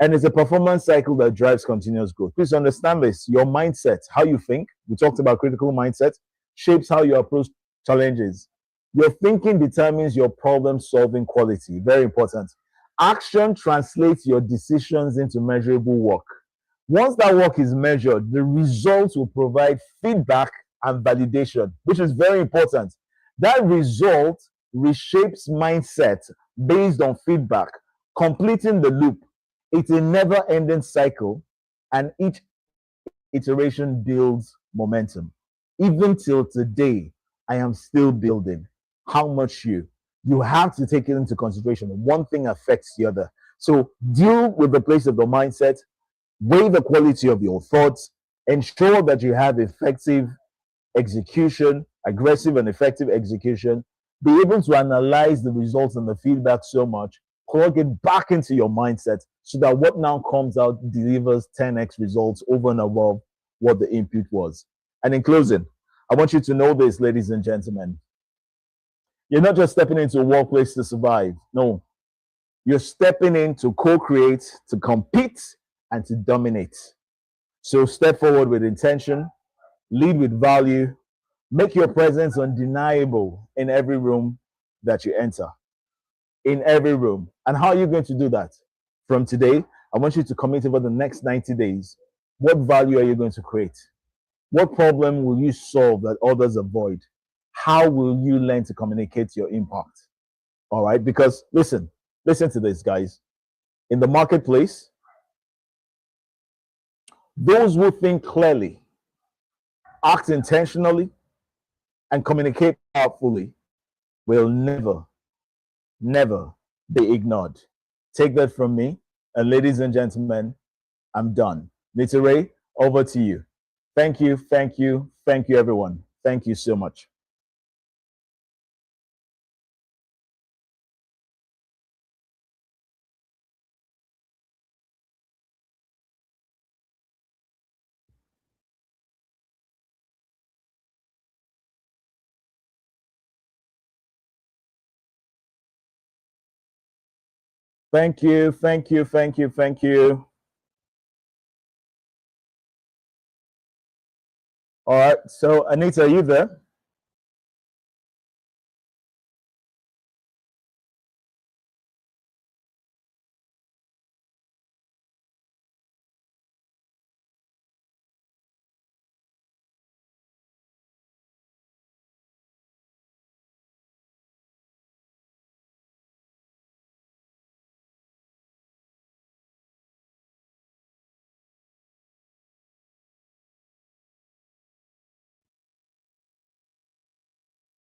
Speaker 2: And it's a performance cycle that drives continuous growth. Please understand this. Your mindset, how you think, we talked about critical mindset, shapes how you approach challenges. Your thinking determines your problem-solving quality. Very important. Action translates your decisions into measurable work. Once that work is measured, the results will provide feedback and validation, which is very important. That result reshapes mindset based on feedback, completing the loop. It's a never ending cycle, and each iteration builds momentum. Even till today, I am still building. How much you have to take it into consideration. One thing affects the other. So deal with the place of the mindset, weigh the quality of your thoughts, ensure that you have effective execution, aggressive and effective execution, be able to analyze the results and the feedback so much, plug it back into your mindset so that what now comes out delivers 10x results over and above what the input was. And in closing, I want you to know this, ladies and gentlemen. You're not just stepping into a workplace to survive. No, you're stepping in to co create, to compete, and to dominate. So step forward with intention, lead with value, make your presence undeniable in every room that you enter, in every room. And how are you going to do that? From today, I want you to commit over the next 90 days. What value are you going to create? What problem will you solve that others avoid? How will you learn to communicate your impact? All right, because listen to this, guys. In the marketplace, those who think clearly, act intentionally, and communicate powerfully will never be ignored. Take that from me. And ladies and gentlemen, I'm done. Nitere, over to you. Thank you, everyone. Thank you so much. Thank you. All right. So, Anita, are you there?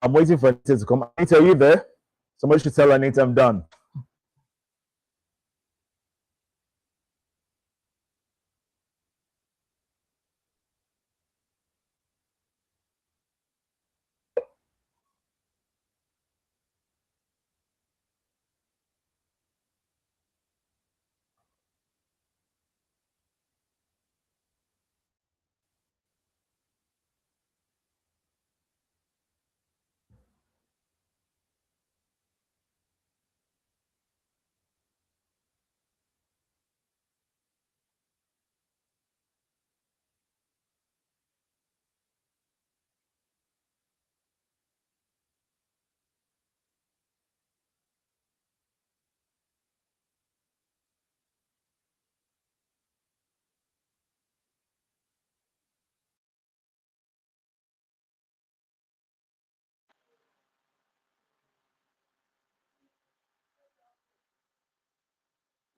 Speaker 2: I'm waiting for Anita to come. Anita, are you there? Somebody should tell Anita I'm done.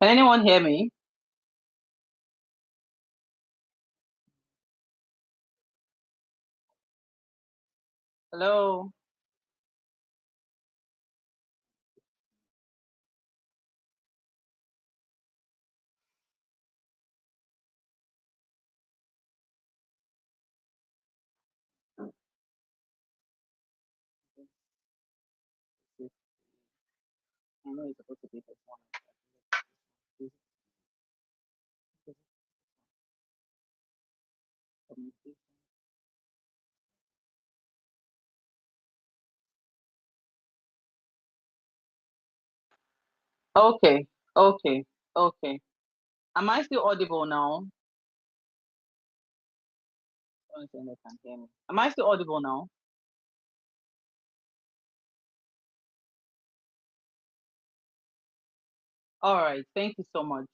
Speaker 1: Can anyone hear me? Hello? I know it's supposed to be this one. Okay, okay, okay. Am I still audible now? Am I still audible now? All right, thank you so much.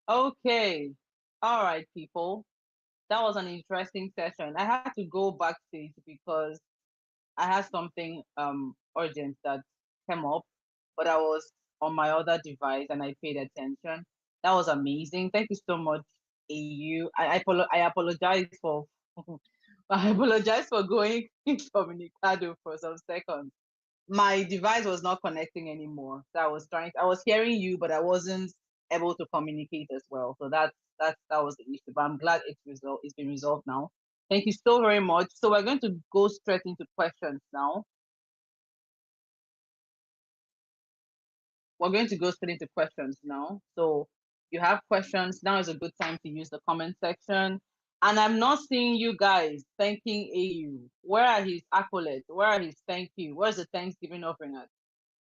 Speaker 1: Okay, all right, people. That was an interesting session. I had to go back to it because I had something urgent that came up, but I was on my other device and I paid attention. That was amazing. Thank you so much, AU. I apologize for I apologize for going incommunicado for some seconds. My device was not connecting anymore. So I was hearing you, but I wasn't able to communicate as well. So that was the issue. But I'm glad it's been resolved now. Thank you so very much. So we're going to go straight into questions now. We're going to go straight into questions now. So you have questions. Now is a good time to use the comment section. And I'm not seeing you guys thanking AU. Where are his accolades? Where are his thank you? Where's the Thanksgiving offering at?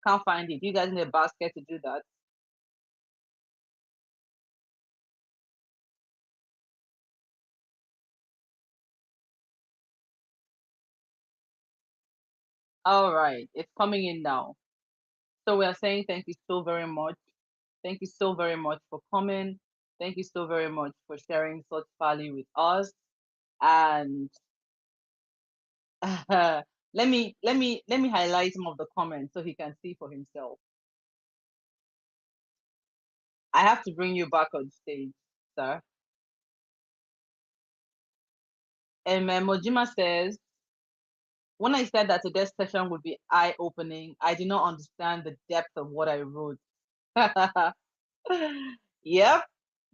Speaker 1: Can't find it. You guys in the basket to do that. All right, it's coming in now. So we are saying thank you so very much. Thank you so very much for coming. Thank you so very much for sharing such value with us. And let me highlight some of the comments so he can see for himself. I have to bring you back on stage, sir. And Mojima says, when I said that today's session would be eye-opening, I did not understand the depth of what I wrote. Yep,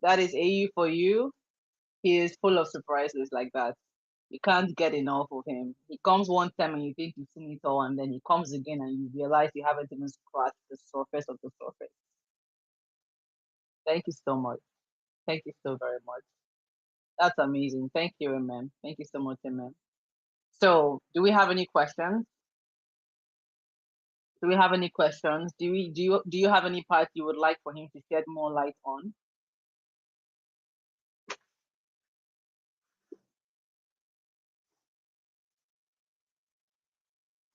Speaker 1: that is AU for you. He is full of surprises like that. You can't get enough of him. He comes one time and you think you've seen it all, and then he comes again and you realize you haven't even scratched the surface of the surface. Thank you so much. Thank you so very much. That's amazing. Thank you, Amen. Thank you so much, Amen. So, do we have any questions? Do we have any questions? Do you have any part you would like for him to shed more light on?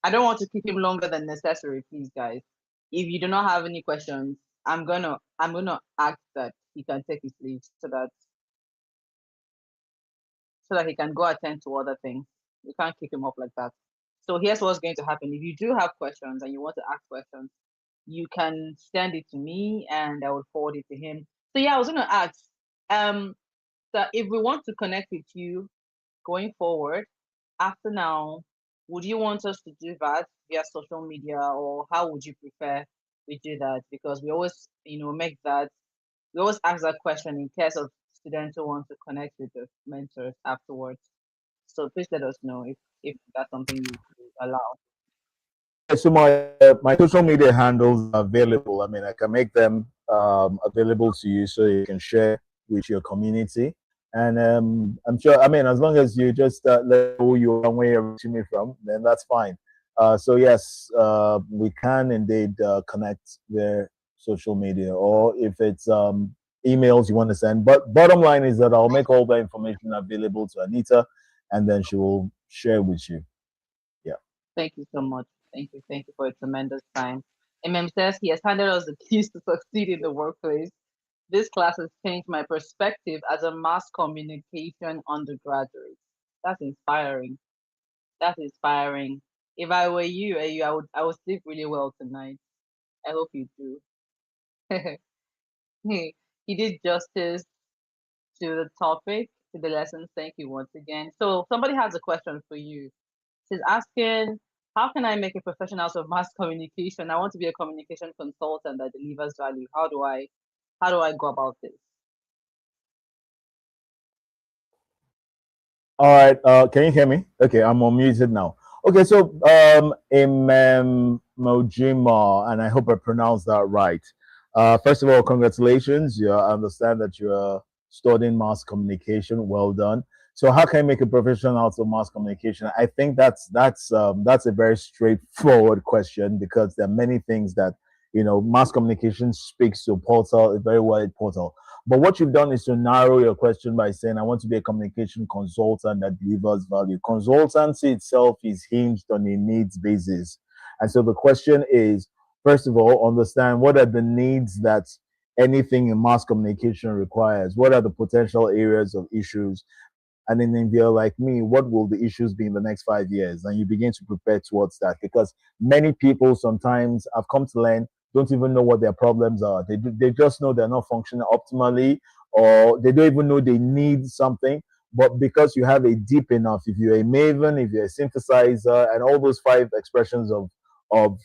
Speaker 1: I don't want to keep him longer than necessary, please, guys. If you do not have any questions, I'm gonna ask that he can take his leave so that he can go attend to other things. We can't keep him up like that. So here's what's going to happen. If you do have questions and you want to ask questions, you can send it to me and I will forward it to him. So yeah, I was gonna ask, um, that if we want to connect with you going forward, after now, would you want us to do that via social media, or how would you prefer we do that? Because we always, make that we always ask that question in case of students who want to connect with the mentors afterwards. So please let us know if that's something you allow.
Speaker 2: So my social media handles are available. I mean, I can make them available to you so you can share with your community. And I'm sure. I mean, as long as you just let who you are, where you're reaching me from, then that's fine. So yes, we can indeed connect their social media, or if it's emails you want to send. But bottom line is that I'll make all the information available to Anita, and then she will share with you. Yeah.
Speaker 1: Thank you so much. Thank you for a tremendous time. MM says he has handed us the keys to succeed in the workplace. This class has changed my perspective as a mass communication undergraduate. That's inspiring. That's inspiring. If I were you, I would sleep really well tonight. I hope you do. He did justice to the topic, to the lessons. Thank you once again. So somebody has a question for you. She's asking, how can I make a profession out of mass communication? I want to be a communication consultant that delivers value. How do I go about this?
Speaker 2: All right. Can you hear me? Okay, I'm unmuted now. Okay, so Mojima, and I hope I pronounced that right. First of all, congratulations. Yeah, I understand that you're studying mass communication. Well done. So, how can I make a profession out of mass communication? I think that's a very straightforward question, because there are many things that mass communication speaks to portal, a very wide portal. But what you've done is to narrow your question by saying, I want to be a communication consultant that delivers value. Consultancy itself is hinged on a needs basis. And so the question is, first of all, understand what are the needs that anything in mass communication requires? What are the potential areas of issues? And then if you're like me, what will the issues be in the next 5 years? And you begin to prepare towards that, because many people sometimes I've come to learn don't even know what their problems are. They just know they're not functioning optimally, or they don't even know they need something. But because you have a deep enough, if you're a maven, if you're a synthesizer, and all those five expressions of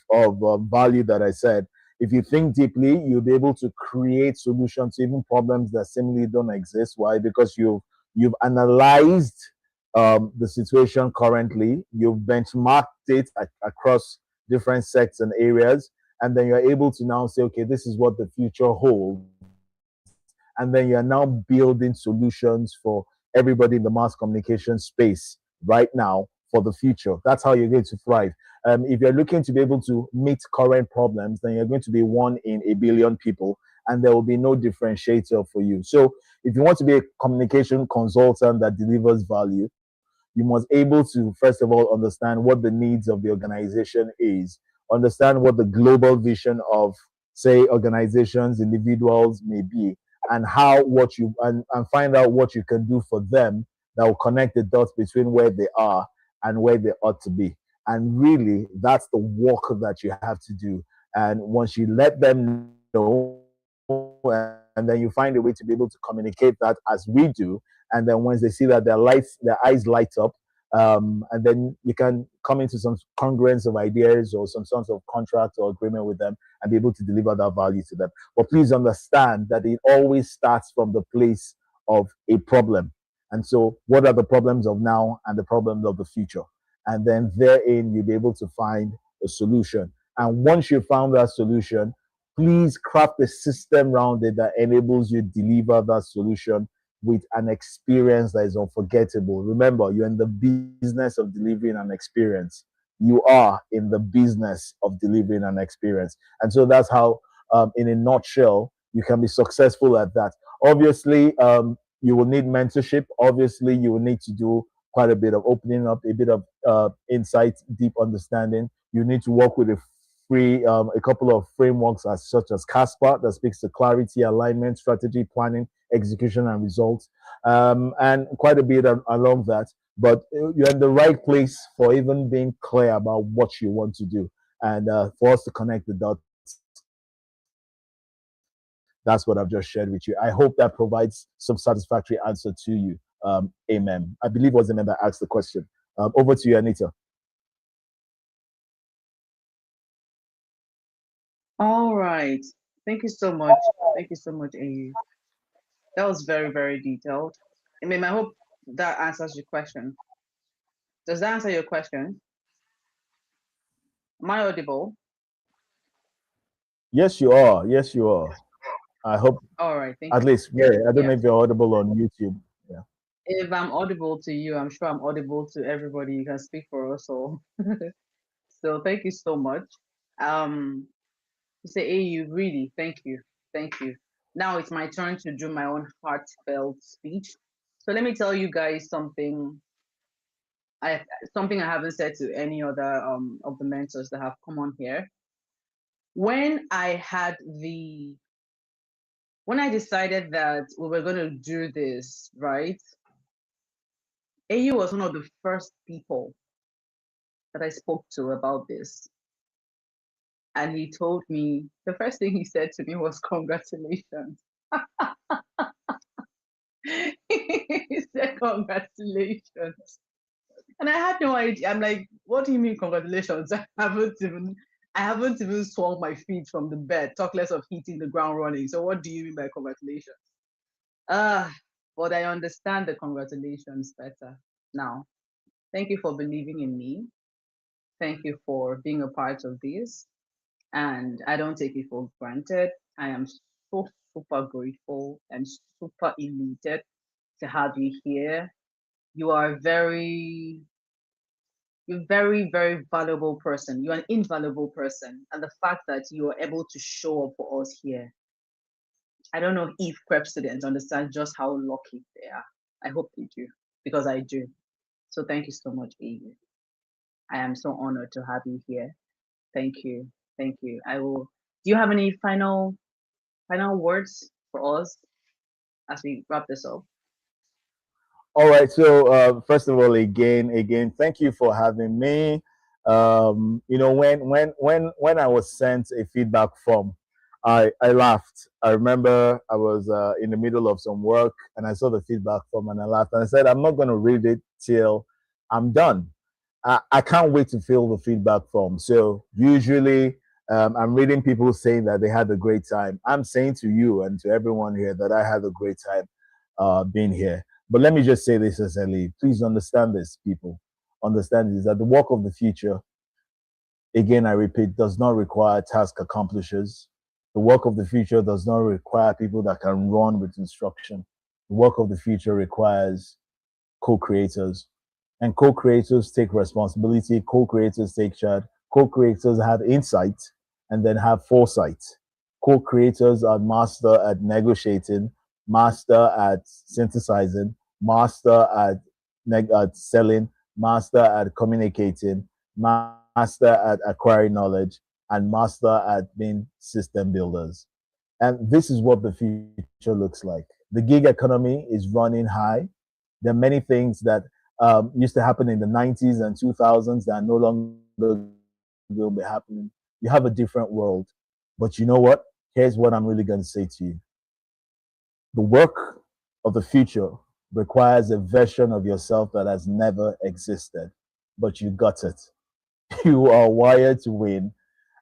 Speaker 2: value that I said, if you think deeply, you'll be able to create solutions to even problems that seemingly don't exist. Why? Because you've analyzed the situation currently, you've benchmarked it across different sects and areas, and then you're able to now say, okay, this is what the future holds. And then you're now building solutions for everybody in the mass communication space right now for the future. That's how you're going to thrive. If you're looking to be able to meet current problems, then you're going to be one in a billion people, and there will be no differentiator for you. So, if you want to be a communication consultant that delivers value, you must able to first of all understand what the needs of the organization is, understand what the global vision of, say, organizations, individuals may be, and how what you and find out what you can do for them that will connect the dots between where they are and where they ought to be. And really, that's the work that you have to do. And once you let them know, and then you find a way to be able to communicate that as we do, and then once they see that their eyes light up, and then you can come into some congruence of ideas or some sorts of contract or agreement with them and be able to deliver that value to them. But please understand that it always starts from the place of a problem. And so, what are the problems of now and the problems of the future? And then therein, you'll be able to find a solution. And once you found that solution, please craft a system around it that enables you to deliver that solution with an experience that is unforgettable. Remember, you're in the business of delivering an experience. You are in the business of delivering an experience. And so that's how, in a nutshell, you can be successful at that. Obviously, you will need mentorship. Obviously, you will need to do quite a bit of opening up, a bit of insight, deep understanding. You need to work with a couple of frameworks as such as Casper that speaks to clarity, alignment, strategy, planning, execution, and results, and quite a bit along that. But you're in the right place for even being clear about what you want to do, and for us to connect the dots. That's what I've just shared with you. I hope that provides some satisfactory answer to you. Amen. I believe it was the man that asked the question. Over to you, Anita.
Speaker 1: All right. Thank you so much. Thank you so much, AU. That was very, very detailed. I mean, I hope that answers your question. Does that answer your question? Am I audible?
Speaker 2: Yes, you are. Yes, you are. I hope
Speaker 1: All right.
Speaker 2: at
Speaker 1: Thank you.
Speaker 2: least. Yeah, I don't know
Speaker 1: Yeah.
Speaker 2: if you're audible on YouTube. Yeah.
Speaker 1: If I'm audible to you, I'm sure I'm audible to everybody. You can speak for us all. So thank you so much. Um, you say, AU, really, thank you. Thank you. Now it's my turn to do my own heartfelt speech. So let me tell you guys I something I haven't said to any other of the mentors that have come on here. When I had the when I decided that we were going to do this, right? AU was one of the first people that I spoke to about this. And he told me the first thing he said to me was congratulations. He said congratulations. And I had no idea. I'm like, what do you mean congratulations? I haven't even swung my feet from the bed, talk less of hitting the ground running. So what do you mean by congratulations? Ah, but I understand the congratulations better now. Thank you for believing in me. Thank you for being a part of this. And I don't take it for granted. I am so super grateful and super elated to have you here. You are you're a very, very valuable person. You're an invaluable person. And the fact that you are able to show up for us here, I don't know if prep students understand just how lucky they are. I hope they do, because I do. So thank you so much, Amy. I am so honored to have you here. Thank you. Thank you. I will. Do you have any final words for us as we wrap this up?
Speaker 2: All right. So first of all, again, thank you for having me. When I was sent a feedback form, I laughed. I remember I was in the middle of some work and I saw the feedback form and I laughed and I said, I'm not going to read it till I'm done. I can't wait to fill the feedback form. So usually I'm reading people saying that they had a great time. I'm saying to you and to everyone here that I had a great time being here. But let me just say this as I leave. Please understand this, people. Understand this that the work of the future, again, I repeat, does not require task accomplishers. The work of the future does not require people that can run with instruction. The work of the future requires co creators. And co creators take responsibility, co creators take charge, co creators have insight and then have foresight. Co creators are master at negotiating, master at synthesizing, master at selling, master at communicating, master at acquiring knowledge, and master at being system builders. And this is what the future looks like. The gig economy is running high. There are many things that used to happen in the 90s and 2000s that are no longer will be happening. You have a different world. But you know what? Here's what I'm really going to say to you. The work of the future requires a version of yourself that has never existed, but you got it. You are wired to win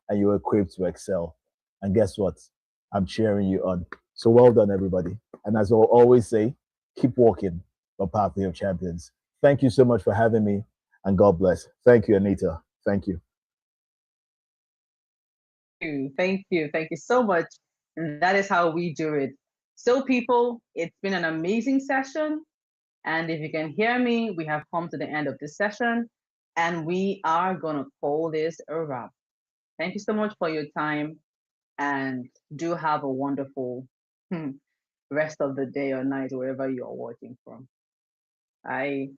Speaker 2: and you're equipped to excel. And guess what? I'm cheering you on. So well done, everybody. And as I'll always say, keep walking the pathway of champions. Thank you so much for having me, and God bless. Thank you, Anita. Thank you.
Speaker 1: Thank you so much. And that is how we do it. So, people, it's been an amazing session. And if you can hear me, we have come to the end of this session and we are going to call this a wrap. Thank you so much for your time and do have a wonderful rest of the day or night, wherever you are watching from. Bye.